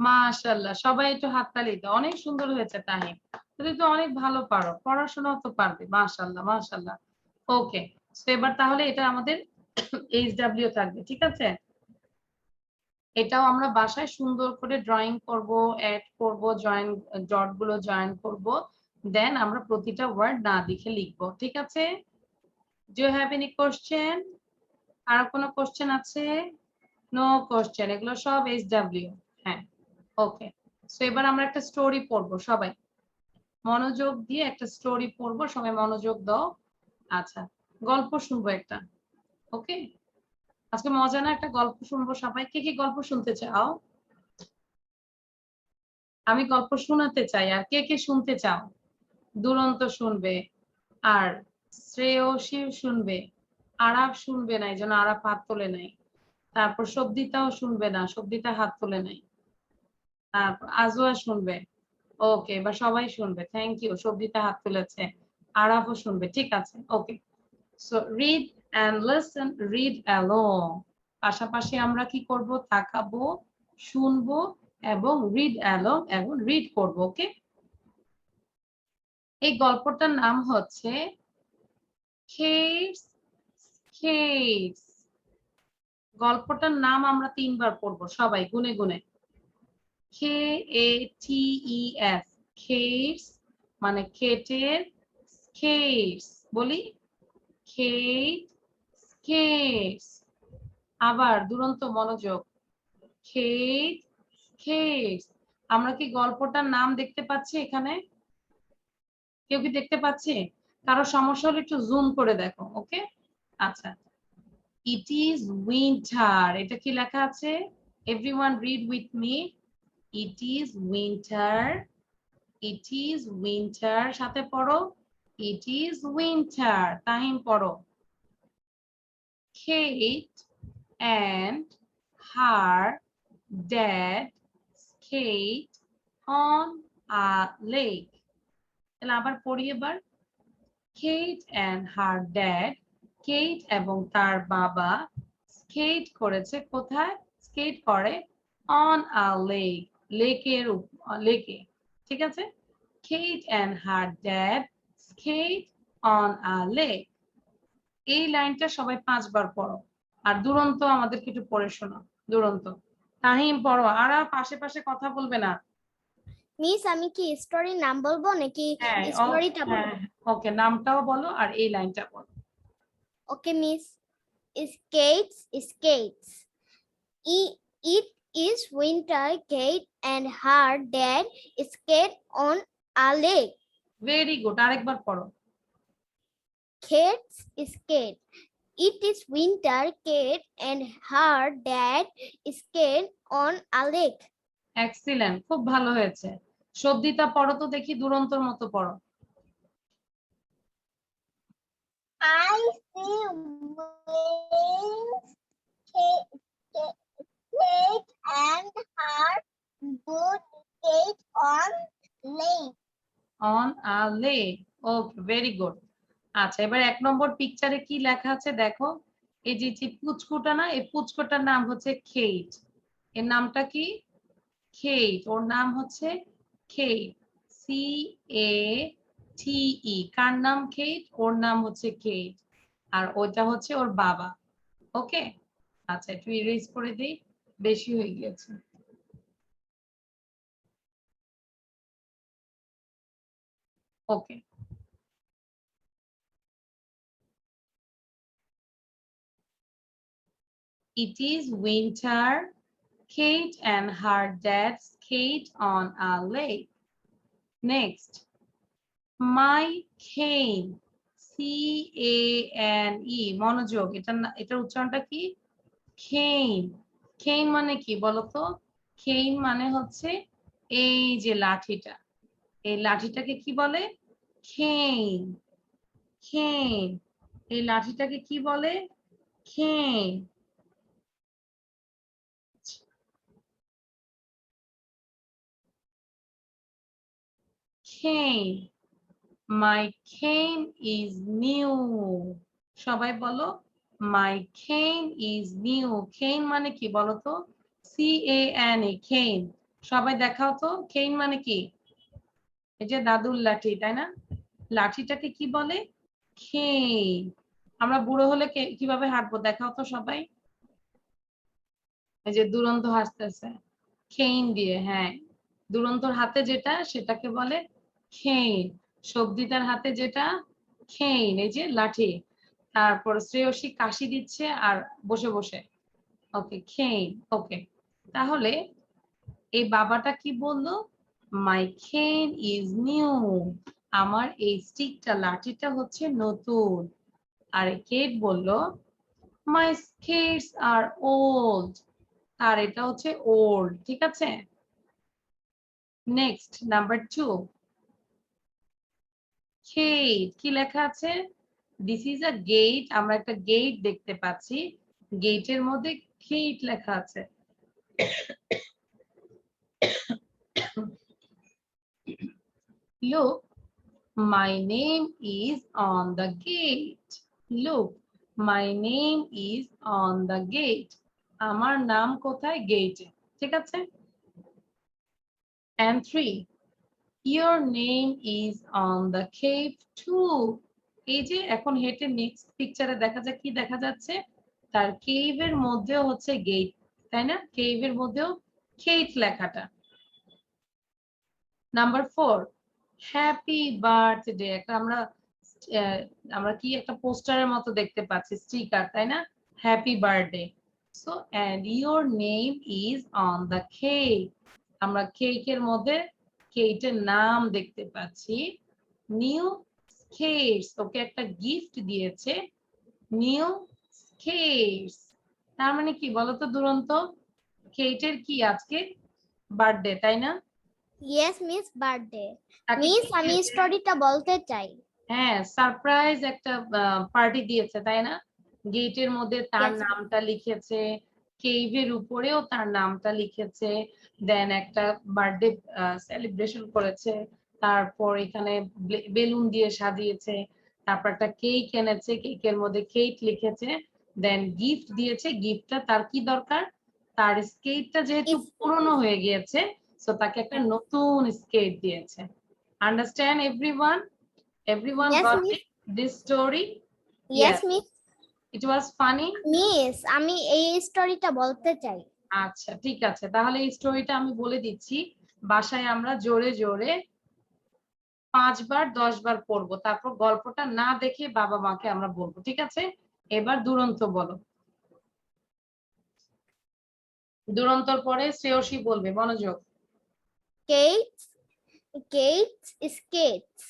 মাশাআল্লাহ, সবাই একটু হাততালি দাও। অনেক সুন্দর হয়েছে তাহিম। তুমি তো অনেক ভালো পারো, পড়াশোনাও তো পারবে। মাশাআল্লাহ মাশাআল্লাহ। ওকে, তো এবার তাহলে এটা আমাদের এইচডব্লিউ থাকবে, ঠিক আছে? এটাও আমরা বাসায় সুন্দর করে ড্রয়িং করব, অ্যাড করব, জয়েন ডট গুলো জয়েন করব, দেন আমরা প্রতিটা ওয়ার্ড না দেখে লিখবো, ঠিক আছে? Do you have any question? আর কোনো কোশ্চেন আছে? নো কোশ্চেন, এগুলো সব এইচডব্লিউ। হ্যাঁ, ওকে। সো এবার আমরা একটা স্টোরি পড়বো, সবাই মনোযোগ দিয়ে একটা স্টোরি পড়বো, সবাই মনোযোগ দাও। আচ্ছা, গল্প শুনবো একটা। ওকে, আজকে মজা না, একটা গল্প শুনবো সবাই। কে কি গল্প শুনতে চাও? আমি গল্প শোনাতে চাই। আর কে কে শুনতে চাও? দুরন্ত শুনবে, আর শ্রেয়সী শুনবে, আরাফ শুনবে না, এই জন্য আরাফ হাত তোলে নাই। তারপর সবদিতাও শুনবে না, সবদিতা হাত তোলে নাই। তারপর আজওয়া শুনবে। ওকে, এবার সবাই শুনবে। থ্যাংক ইউ, সবদিতা হাত তুলেছে। আরাফও শুনবে, ঠিক আছে। Okay, so read and listen, read along. পাশাপাশি আমরা কি করব? তাকাবো, শুনবো এবং রিড অ্যালং এবং রিড করব। ওকে, এই গল্পটার নাম হচ্ছে Caves, Caves. গল্পটার নাম আমরা 3 বার পড়বো সবাই গুনে গুনে। KATES, কেটস মানে কেটের, স্কেটস বলি, কেট স্কেটস। আবার দুরন্ত মনোযোগ, কেট স্কেটস। আমরা কি গল্পটার নাম দেখতে পাচ্ছি এখানে? কেউ কি দেখতে পাচ্ছে? কারো সমস্যা হলে একটু জুম করে দেখো, ওকে? আচ্ছা, ইট ইজ উইন্টার, এটা কি লেখা আছে? Everyone read with me. It is winter, it is winter, সাথে পড়ো, ইট ইজ উইন্টার। তাহিম পড়ো। Kate and her dad skate on a lake. তাহলে আবার পড়ি এবার। Kate and her dad, Kate এবং তার বাবা স্কেট করেছে, কোথায় স্কেট করে? on a lake, লেকের লেকে, ঠিক আছে? Kate and her dad skate on a lake. এই লাইনটা সবাই 5 বার পড়ো। আর দুরন্ত আমাদেরকে একটু পড়ে শোনাও, দুরন্ত। তাহিম পড়ো, আর পাশে পাশে কথা বলবে না। মিস আমি কি স্টোরির নাম বলবো নাকি হ্যাঁ, স্টোরিটা বলবো? ওকে, নামটাও বলো আর এই লাইনটা বলো। ওকে miss. Skates, skates. It is winter. Kate and her dad skate on a lake. Very good, আরেকবার পড়ো। Kate's skate. It is winter. Kate and her dad skate on a lake. Excellent, খুব ভালো হয়েছে। সদ্যিতা পড়ো তো দেখি, দুরন্তর মতো পড়ো। I see wings. Kate and her boat skate on lake. On a lake, okay, very good. আচ্ছা, এবার 1 নম্বর পিকচারে কি লেখা আছে দেখো। এই যে পুচকুটা না, এই পুচকুটার নাম হচ্ছে কেট। এর নামটা কি? কেট, ওর নাম হচ্ছে কেট, CATE। কার নাম কেট? ওর নাম হচ্ছে কেট, আর ওইটা হচ্ছে ওর বাবা। ওকে, আচ্ছা একটু ইরেজ করে দিই, বেশি হয়ে গিয়েছে। ওকে, it is winter. Kate and her dad skate on a lake. Next, my cane, CANE, মনোযোগ, এটার উচ্চারণটা কি? খেইন। খেইন মানে কি বলতো? খেইন মানে হচ্ছে এই যে লাঠিটা, এই লাঠিটাকে কি বলে? খেইন। খেইন, এই লাঠিটাকে কি বলে? খেইন। খেইন, মাই খেইন ইজ নিউ। সবাই বলো, মাই খেইন ইজ নিউ। খেইন মানে কি বলতো? CANE, খেইন। সবাই দেখাও তো, খেইন মানে কি? এই যে দাদুর লাঠি, তাই না? লাঠিটাকে কি বলে? খেইন। আমরা বুড়ো হলে কিভাবে হাঁটবো দেখাও তো সবাই। এই যে দুরন্ত হাসতেছে, খেইন দিয়ে, হ্যাঁ। দুরন্তর হাতে যেটা, সেটাকে বলে খেইন। সবজিটার হাতে যেটা, খেইন, এই যে লাঠি। তারপর শ্রেয়সী কাশি দিচ্ছে আর বসে বসে, ওকে, খেইন। ওকে, তাহলে এই বাবাটা কি বললো? মাই খেইন ইজ নিউ, আমার এই স্টিকটা, লাঠিটা হচ্ছে নতুন। আর কেট বলল মাই স্কেটস আর ওল্ড, আর এটা হচ্ছে ওল্ড, ঠিক আছে? নেক্সট, নাম্বার 2, কেট, কি লেখা আছে? দিস ইজ আ গেট, আমরা একটা গেট দেখতে পাচ্ছি, গেটের মধ্যে কেট লেখা আছে। Look, my name is on the gate. Look, my name is on the gate. আমার নাম কোথায়? গেটে, ঠিক আছে? And 3, your name is on the cave too. এই যে এখন হেঁটে নেক্সট পিকচারে দেখা যায় কি দেখা যাচ্ছে? তার কেভ এর মধ্যেও হচ্ছে গেট, তাই না? কেভ এর মধ্যেও কেট লেখাটা। Number 4, happy birthday. একটা আমরা কি একটা পোস্টারের মতো দেখতে পাচ্ছি, স্টিকার, তাই না? Happy birthday. So and your name is on the cake. আমরা কেকের মধ্যে কেকের নাম দেখতে পাচ্ছি, নিউ স্কেটস। ওকে একটা গিফট দিয়েছে, নিউ স্কেটস। তার মানে কি বলতো দুরন্ত? কেটের কি আজকে বার্থডে, তাই না? Yes, Miss birthday. তাকে Miss, কি আমি দিয়েছে? স্টোরিটা বলতে চাই। হ্যাঁ, সারপ্রাইজ একটা পার্টি দিয়েছে, তাই না? গেটের মধ্যে তার Yes. নামটা লিখেছে, কেভের উপরেও তার নামটা লিখেছে, দেন একটা বার্থডে সেলিব্রেশন করেছে, তারপর এখানে বেলুন দিয়ে সাজিয়েছে, তারপর একটা কেক এনেছে, কেকের মধ্যে কেক লিখেছে, দেন গিফট দিয়েছে। গিফটটা তার কি দরকার? তার স্কেটটা যেহেতু Is পুরনো হয়ে গিয়েছে, সো তাকে একটা নতুন স্কেট দিয়েছে। Understand everyone? Everyone Yes, got Miss. it? This story? Yes, Yes. Miss. It was funny? Miss, আমি এই স্টোরিটা বলতে চাই। আচ্ছা, ঠিক আছে। তাহলে এই স্টোরিটা আমি বলে দিচ্ছি। বাসায় আমরা জোরে জোরে 5 বার 10 বার পড়বো। তারপর গল্পটা না দেখে বাবা মাকে আমরা বলবো। ঠিক আছে? এবার দুরন্ত বলো। দুরন্তর পরে শ্রেয়সী বলবে। মনোযোগ। Kate, Kate's skates.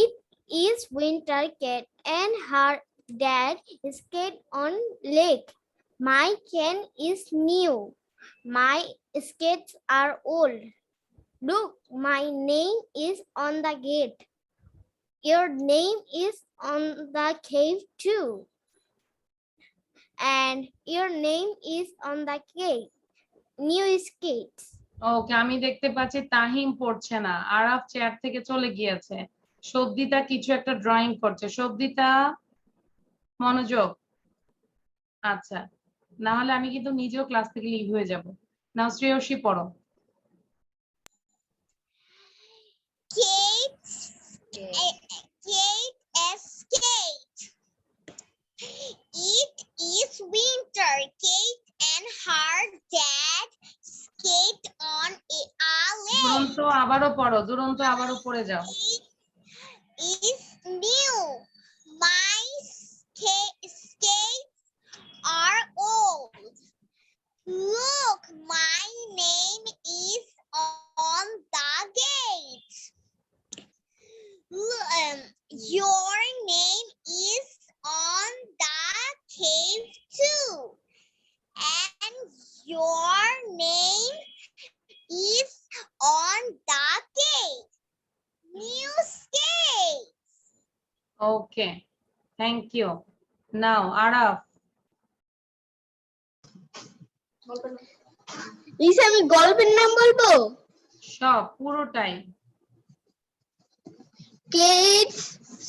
It is winter. Kate and her dad skate on lake. My can is new. My skates are old. Look, my name is on the gate. Your name is on the cave too. And your name is on the cave. New skates. ওকে, আমি দেখতে পাচ্ছি তাহিম পড়ছে না, Araf chair থেকে চলে গিয়েছে, সবদিতা কিছু একটা ড্রয়িং করছে। সবদিতা মনোযোগ। আচ্ছা, না হলে আমি কিন্তু নিজেও ক্লাস থেকে লিভ হয়ে যাব। নাও শ্রেয়সী পড়ো। Kate skate. It is winter. Kate and her dad skate on a lake. দুরন্ত আবারও পড়ো, দুরন্ত আবারও পড়ে যাও। It is new. My skates are old. Look, my name is on the gate. Your name is on the cave too. And your name is on the gate. New skate. Okay, thank you. Now Araf. Miss আমি গল্পের নাম বলবো। সব পুরোটাই।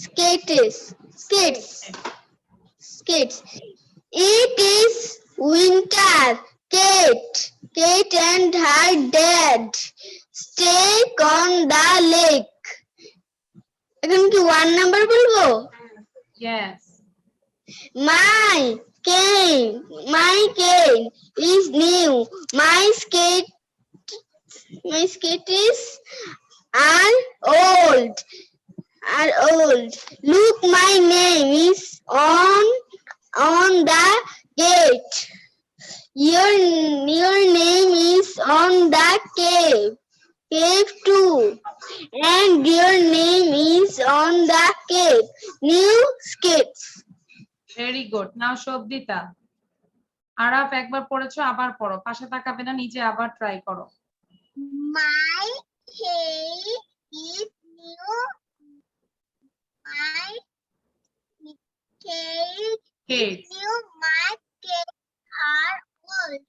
Skates, skates. It is winter. Kate and her dad stay on the lake. এখন কি 1 number বলবো? Yes. My cane is new. My skate is old. Look, my name is on the gate. Your name is on the cave too. And your name is on the cave. New skates. Very good. Now Shabdita. Araf একবার পড়েছো, আবার পড়ো, পাশে তাকাবে না, নিচে আবার try করো। My cave is new. My cave Kate. is new. My skates are old.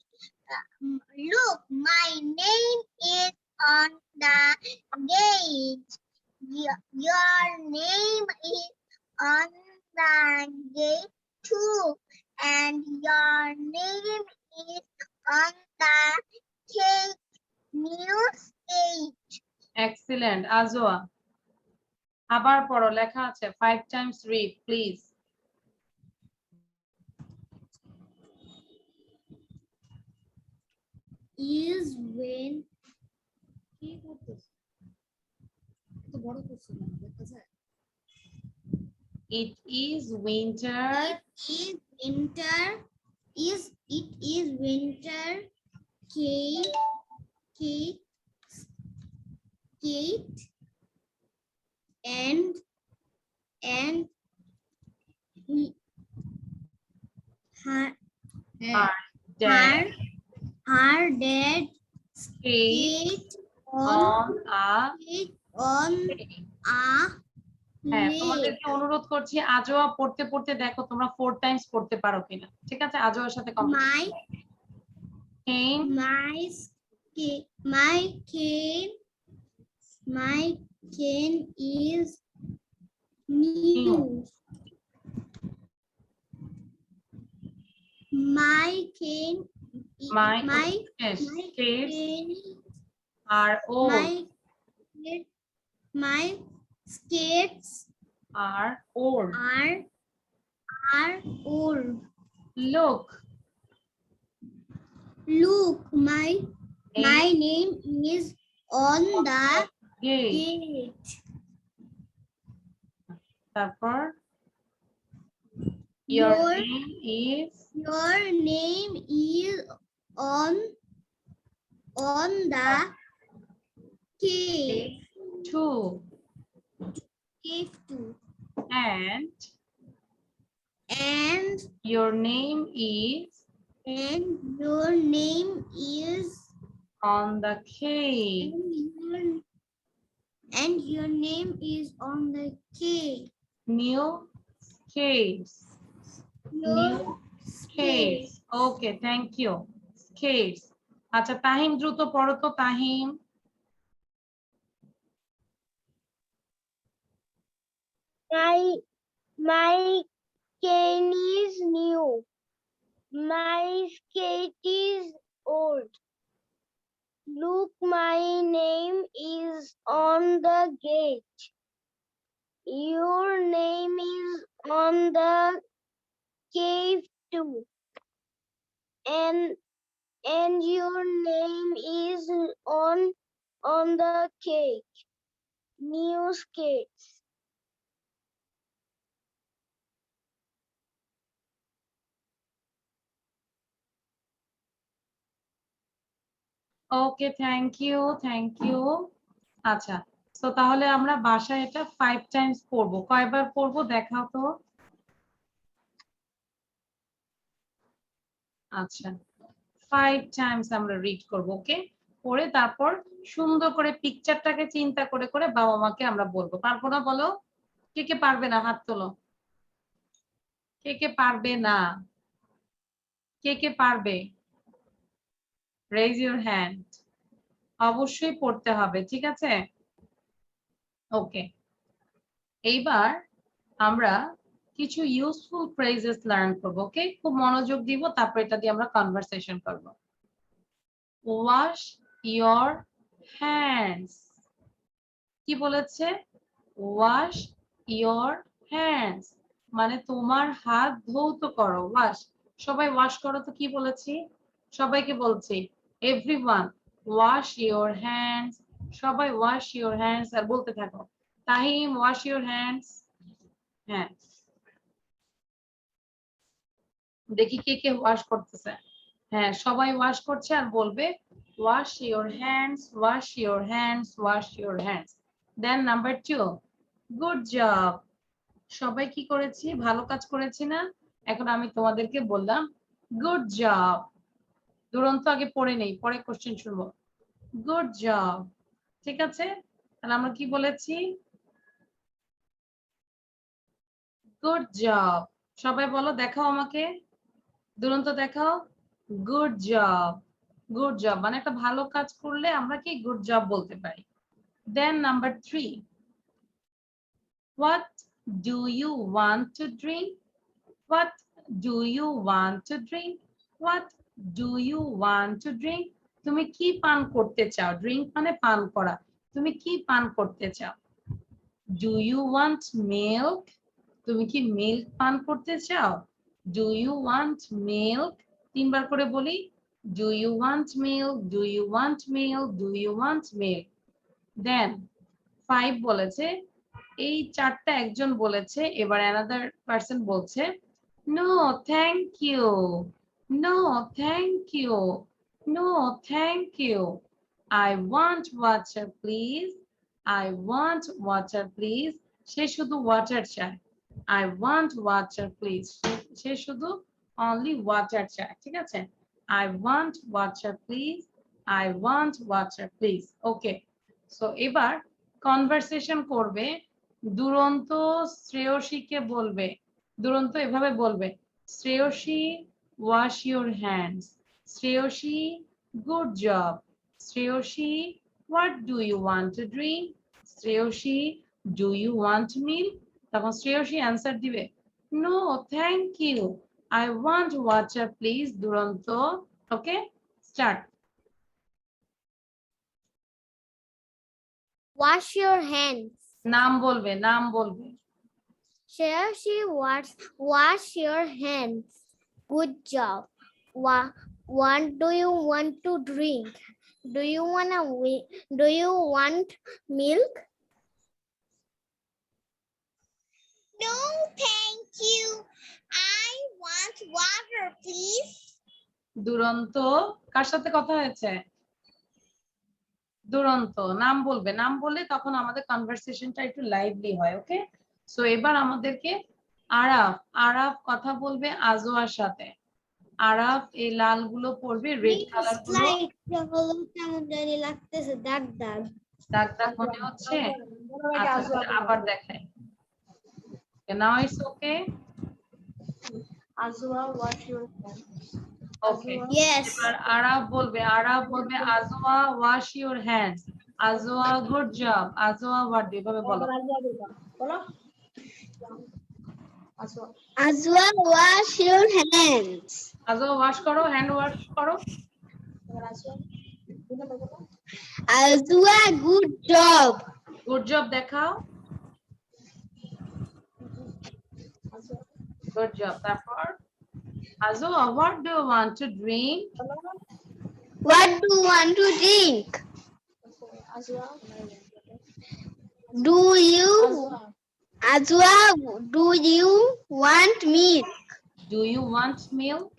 Look, my name is on the gate. Your name is on the gate too. And your name is on the cave. New skate. Excellent. Azwa আবার পড়ো, লেখা আছে 5 times read please. is when কি করতেছ তো বড় করছো না দেখা যায় It is winter. is winter it is winter. Kate Kate Kate and he- her হ্যাঁ Dad her dad skate skate on on a lake. a হ্যাঁ lake. তোমাদেরকে অনুরোধ করছি আজোয়া পড়তে পড়তে দেখো তোমরা 4 টাইমস পড়তে পারো কিনা, ঠিক আছে? আজোয়ার সাথে competition. Came My cane is new. My cane my my yes, my skates cane are old. my skates Are old. are old. Look, My name is on the gate. gate. তারপর your Your name is name is on the cave too, too. and And your name is your name is on the cave. and your name is on the cave. New caves. Your New caves. Okay, thank you. Caves. আচ্ছা তাহিম দ্রুত পড়ো তো Tahim. My cane is new. My skate is old. Look, my name is on the gate. Your name is on the cave too. And your name is on the cake. New skates. Okay thank you আচ্ছা তো তাহলে আমরা বাসায় এটা 5 Times পড়বো। কয়বার পড়বো দেখাও তো। আচ্ছা 5 টাইমস আমরা রিড করব, ওকে? পড়ে তারপর সুন্দর করে পিকচারটাকে চিন্তা করে করে বাবা মাকে আমরা বলবো। পারবো না বলো? কে কে পারবে না হাত তোলো। কে কে পারবে না? কে কে পারবে? Raise your hand. অবশ্যই পড়তে হবে, ঠিক আছে? ওকে, এইবার আমরা কিছু ইউজফুল ফ্রেজেস লার্ন করব, ওকে? খুব মনোযোগ দিব, তারপর এটা দিয়ে আমরা কনভারসেশন করব। Wash your hands. কি বলেছে? ওয়াশ ইয়োর হ্যান্ডস মানে তোমার হাত ধৌত করো। ওয়াশ, সবাই ওয়াশ করো তো। কি বলেছি? সবাইকে বলছি এভরিওয়ান ওয়াশ ইয়োর হ্যান্ডস। সবাই ওয়াশ ইয়োর হ্যান্ডস আর বলতে থাকো। Tahim wash your hands. হ্যাঁ দেখি কে কে ওয়াশ করতেছে। হ্যাঁ সবাই ওয়াশ করছে আর বলবে wash your hands, wash your hands, wash your hands. Then number 2, good job. সবাই কি করেছি? ভালো কাজ করেছি না? এখন আমি তোমাদেরকে বললাম গুড জব। দুরন্ত আগে পড়ে নেই, পরে কোশ্চেন শুনবো। গুড জব, ঠিক আছে? তাহলে আমরা কি বলেছি? Good job. সবাই বলো, দেখাও আমাকে, দুরন্ত দেখাও। Good job. গুড জব মানে একটা ভালো কাজ করলে আমরা কি গুড জব বলতে পারি। Then number 3, what do you want to drink? What do you want to drink? What do you want to drink? তুমি কি পান করতে চাও? ড্রিঙ্ক মানে পান করা। তুমি কি পান করতে চাও? Do you want milk? তুমি কি মিল্ক পান করতে চাও? Do you want milk? 3 বার করে বলি। Do you want milk? Do you want milk? Do you want milk? Then 5 বলেছে, এই চারটা একজন বলেছে, এবার another person বলছে no thank you, no thank you, no thank you, I want water please, I want water please, সে শুধু water চায়, I want water please, সে শুধু only water চায়, ঠিক আছে, I want water please, I want water please, okay. So এবার conversation করবে, দুরন্ত শ্রেয়সীকে বলবে, দুরন্ত এভাবে বলবে, Shreyasi wash your hands, Shreyasi good job, Shreyasi what do you want to drink, Shreyasi do you want milk, তখন শ্রেয়সী অ্যান্সার দিবে no thank you, I want water please, Duranta, okay start. Wash your hands. নাম বলবে, নাম বলবে, Shreyashi, wash your hands. Good job. What do you want to drink? Do you want milk? No, thank you. I want water, please. দুরন্ত কার সাথে কথা হয়েছে? দুরন্ত নাম বলবে, নাম বললে তখন আমাদের কনভারসেশনটা একটু লাইভলি হয়, ওকে। সো এবার আমাদেরকে আরাফ, আরাফ কথা বলবে আজওয়ার সাথে, আরাফ এই লাল গুলো পড়বে, রেড কালার গুলো কেমন জানি লাগতেছে, দাগ দাগ দাগ দাগ মনে হচ্ছে, আচ্ছা আবার দেখাই, now it's okay, Azwa, wash your hands. Okay. Yes. এবার আরাফ বলবে, আরাফ বলবে Azwa wash your hands, Azwa good job, Azwa what, এভাবে বলো, বলো Azwa. Azwa, wash your hands. Azwa wash করো, হ্যান্ড ওয়াশ করো, Azwa. Azwa, good job. Good job দেখাও, Azwa. গুড জব, তারপর Azwa what do you want to drink, What do you want to drink? Azwa. Do you, Azwa. Azwa, do you want milk? Do you want milk,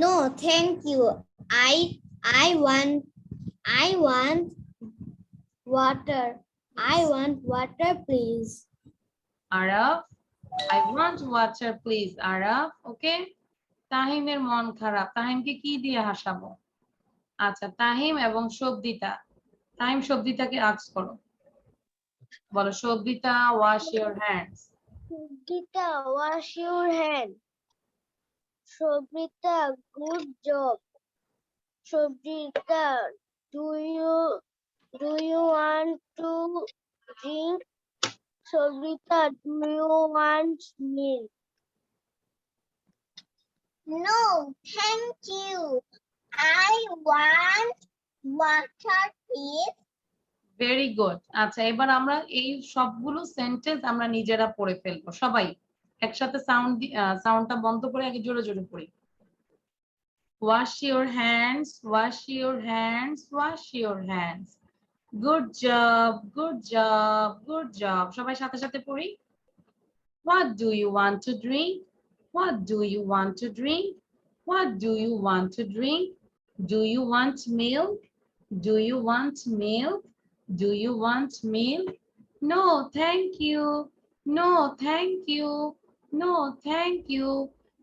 No, thank you. I want water. I want water, please. Araf I want water please, Araf, okay. তাহিমের মন খারাপ, তাহিমকে কি দিয়ে হাসাবো? আচ্ছা তাহিম এবং শব্দিতা, Tahim শব্দিতাকে ask করো, বলো Shabdita wash your hands, Shobita, wash your hand. Shobita, good job. Shobita, do you want to drink? Shobita, do you want milk? No, thank you. I want water, please. Very good. আচ্ছা এবার আমরা এই সবগুলো sentence আমরা নিজেরা পড়ে ফেলবো, সবাই একসাথে সাউন্ডটা বন্ধ করে আগে জোরে জোরে পড়ি। Wash your hands, wash your hands, wash your hands, good job, good job, good job, সবাই সাথে সাথে পড়ি। What do you want to drink? What do you want to drink? What do you want to drink? Do you want milk? Do you want milk? Do you want milk? No, thank you. No, thank you. No, thank you.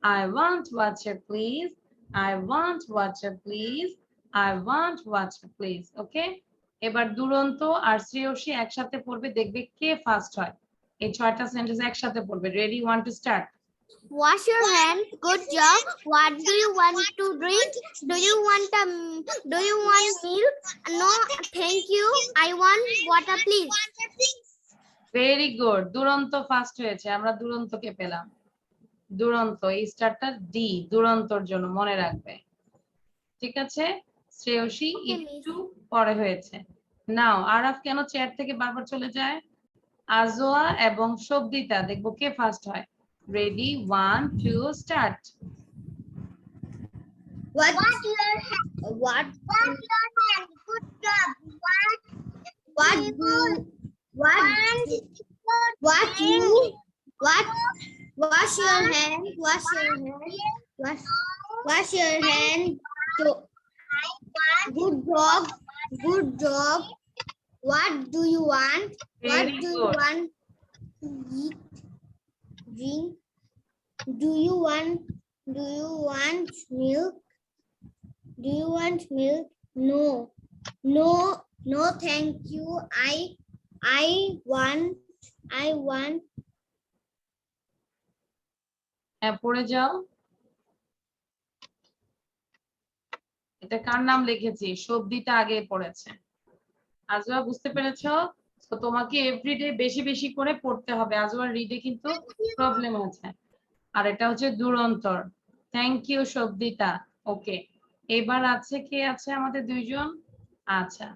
I want water, please. I want water, please. I want water, please. Okay? এবার দুরন্ত আর শ্রেয়সী একসাথে পড়বে, দেখবে কে first হয়। এই 6টা sentence একসাথে পড়বে। Ready, 1 to start. Wash your hands. Good job. What do you want to drink? Do you want milk? No, thank you. I want water, please. Very good, দুরন্ত ফার্স্ট হয়েছে, আমরা দুরন্তকে পেলাম। দুরন্ত, এই স্টারটা ডি, দুরন্তর জন্য মনে রাখবে, ঠিক আছে। Shreyasi Okay, miss. একটু পরে হয়েছে। নাও আরাফ কেন চেয়ার থেকে বারবার চলে যায়? আজওয়া এবং শব্দিতা, দেখবো কে ফার্স্ট হয়। Ready, 1 2 start. What your hand? What your hand? Good job. What do what you what wash your hand? Wash your hand. Wash your hand. Good job. Good job. What do you want? What Very do you good. want to eat? Drink? Do you want milk? Do you want milk? No. No, thank you. I want হ্যাঁ, পড়ে যাও। এটা কার নাম লিখেছি? শব্দিতা আগে পড়েছে। Ajwa বুঝতে পেরেছো? তো তোমাকে এভরিডে বেশি বেশি করে পড়তে হবে। আজওয়ার রিডে কিন্তু প্রবলেম আছে। আর এটা হচ্ছে দুরন্তর। Thank you শব্দিতা। ওকে, এবার আছে কে আছে আমাদের দুইজন? আচ্ছা,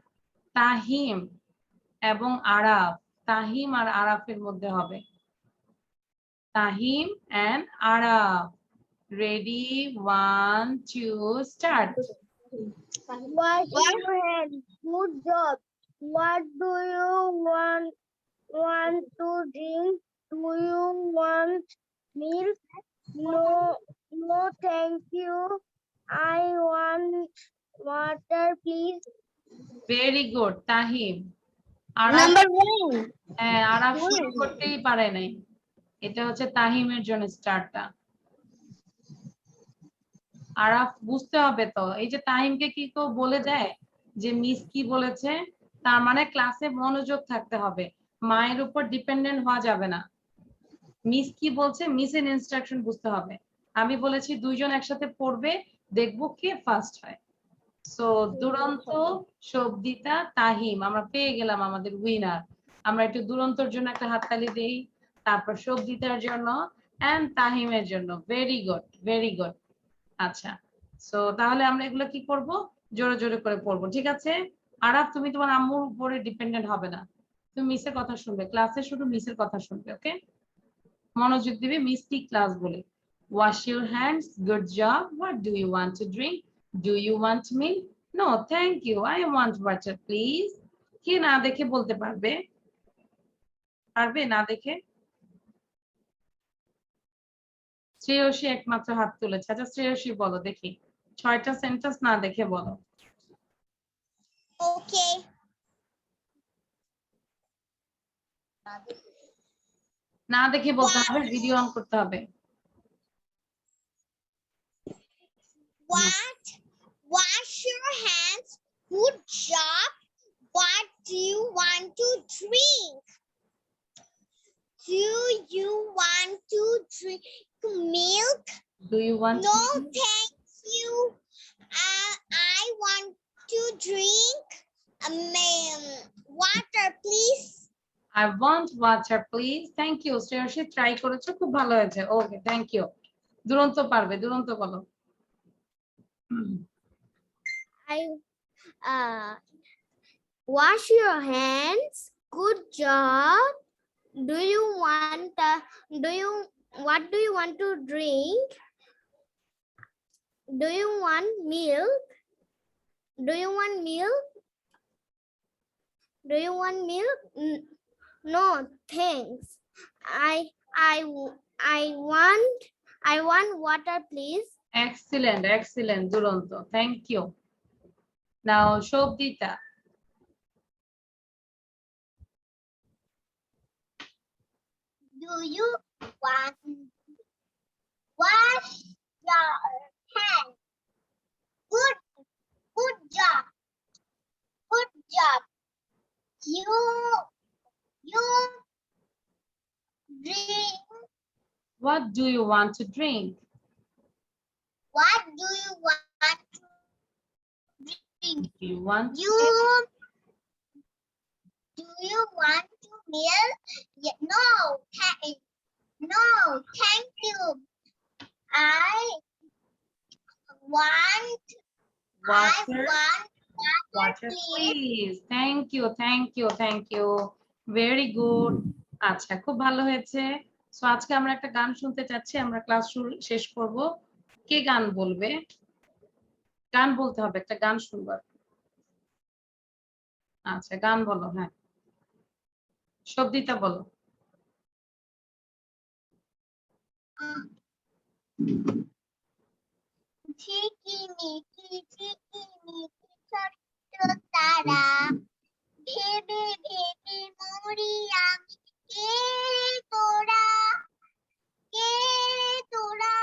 তাহিম এবং আরাফ। তাহিম আর আরাফের মধ্যে হবে। Tahim and Araf. Ready, 1 2 start. wash your hands. Good job. What do you want to drink? Do you want milk? No, thank you. I want water, please. Very good Tahim. Araf, Number 1. হ্যাঁ আরাফ শুরু করতেই পারে নাই। এটা হচ্ছে তাহিমের জন্য স্টার্টটা। আরাফ বুঝতে হবে তো, এই যে তাহিমকে কি কেউ বলে দেয় যে মিস কি বলেছে, তার মানে ক্লাসে মনোযোগ থাকতে হবে, মায়ের উপর ডিপেন্ডেন্ট হওয়া যাবে না। মিস কি বলছে, মিসের ইনস্ট্রাকশন বুঝতে হবে। আমি বলেছি দুইজন একসাথে পড়বে, দেখবো কে ফার্স্ট হয়। সো দুরন্ত, শব্দিতা, তাহিম, আমরা পেয়ে গেলাম আমাদের উইনার। আমরা একটু দুরন্তর জন্য একটা হাততালি দেই, তারপর শব্দিতার জন্য এন্ড তাহিমের জন্য। Very good, very good. আচ্ছা, সো তাহলে আমরা এগুলো কি করব, জোরে জোরে করে পড়বো, ঠিক আছে? আরাফ, তুমি তোমার আম্মুর উপরে ডিপেন্ডেন্ট হবে না, তুমি মিসের কথা শুনবে, ক্লাসে শুধু মিসের কথা শুনবে। ওকে, মনোযোগ দিবে, মিস কি ক্লাস বলে। Wash your hands, good job. What do you want to drink? Do you want milk? No thank you, I want water please. কে না দেখে বলতে পারবে? পারবে না দেখে? শ্রেয়সী একমাত্র হাত তুলেছে। আচ্ছা শ্রেয়সী বলো দেখি, 6টা সেন্টেন্স না দেখে বলো। Okay. না দেখে বলতে হবে, ভিডিও অন করতে হবে। Wash your hands. Good job. What do you want to drink? Do you want to drink milk? Do you want No, milk? thank you. I want to drink water, please. I want water please. Thank you. Shreyasi try করেছো, খুব ভালো হয়েছে। Okay, thank you. Duranta পারবে, দুরন্ত বলো। Wash your hands. Good job. What do you want to drink? Do you want milk? Do you want milk? Do you want milk? No, thanks. I want water, please. Excellent, excellent, দুরন্ত। Thank you. Now, Shobdita. Do you want wash your hands? Good job. Good job. You drink. What do you want to drink? What do you want to drink? Do you want Do you want to milk? No, thank you. I want water please. Thank you, thank you, thank you. Very good. আচ্ছা, খুব ভালো হয়েছে। So আজকে আমরা একটা গান শুনতে চাচ্ছি, আমরা ক্লাস শেষ করব। কে গান বলবে? গান বলতে হবে, একটা গান শুনবো। আচ্ছা গান বলো, হ্যাঁ শব্দিতা বলো। ঝিকিমিকি ঝিকিমিকি ছোট্ট তারা, ভেবে ভেবে মরি আমি, কে তোরা, কে তোরা,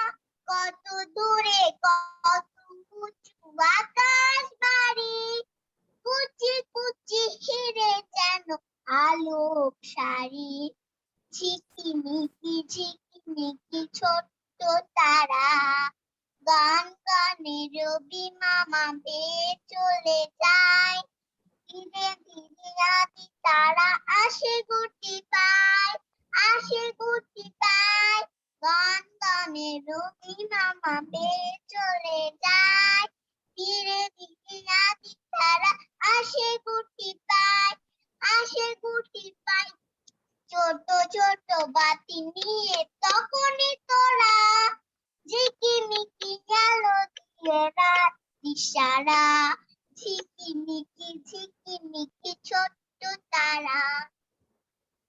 কত দূরে কত উঁচু আকাশ বাড়ি, কুচি কুচি হিরে যেন আলোক শাড়ি, ঝিকিমিকি ঝিকিমিকি ছোট্ট তারা, গান গানে রবি মামা বেয়ে চলে যায়, ধীরে ধীরে আদি তারা আসে গুটি পায়, আসে গুটি পায়, গান গানে রবি মামা বেয়ে চলে যায়, ধীরে ধীরে আদি তারা আসে গুটি পায়, আসে গুটি পায়, ছোট ছোট বাতি নিয়ে তখনই তোরা, ঝিকিমিকি আলো দিয়ে রাত দিশারা, ঝিকিমিকি ঝিকিমিকি ছোট্ট তারা।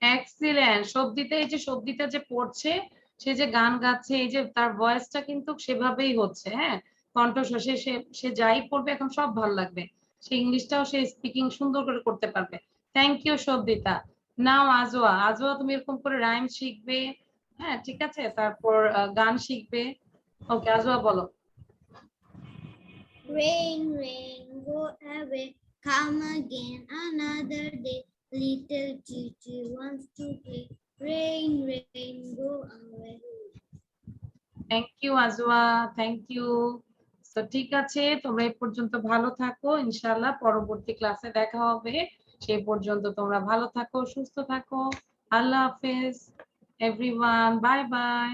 এক্সিলেন্ট। শব্দিতা, এই যে শব্দিতা যে পড়ছে, সে যে গান গাচ্ছে, এই যে তার ভয়েসটা কিন্তু সেভাবেই হচ্ছে, হ্যাঁ কণ্ঠস্বর, সে সে যাই পড়বে এখন সব ভালো লাগবে। সে ইংলিশটাও সে স্পিকিং সুন্দর করে করতে পারবে। Thank you শব্দিতা। নাও আজোয়া, আজোয়া তুমি এরকম করে রাইম শিখবে, হ্যাঁ ঠিক আছে, তারপর গান শিখবে। ওকে আজোয়া বলো। Rain, rain, go away, come again another day. Little Gigi wants to play. Rain, rain, go away. Thank you Azwa, thank you. তো ঠিক আছে, তোমরা এই পর্যন্ত ভালো থাকো, ইনশাআল্লাহ পরবর্তী ক্লাসে দেখা হবে। সেই পর্যন্ত তোমরা ভালো থাকো, সুস্থ থাকো। আল্লাহ হাফেজ এভরিওয়ান, বাই বাই।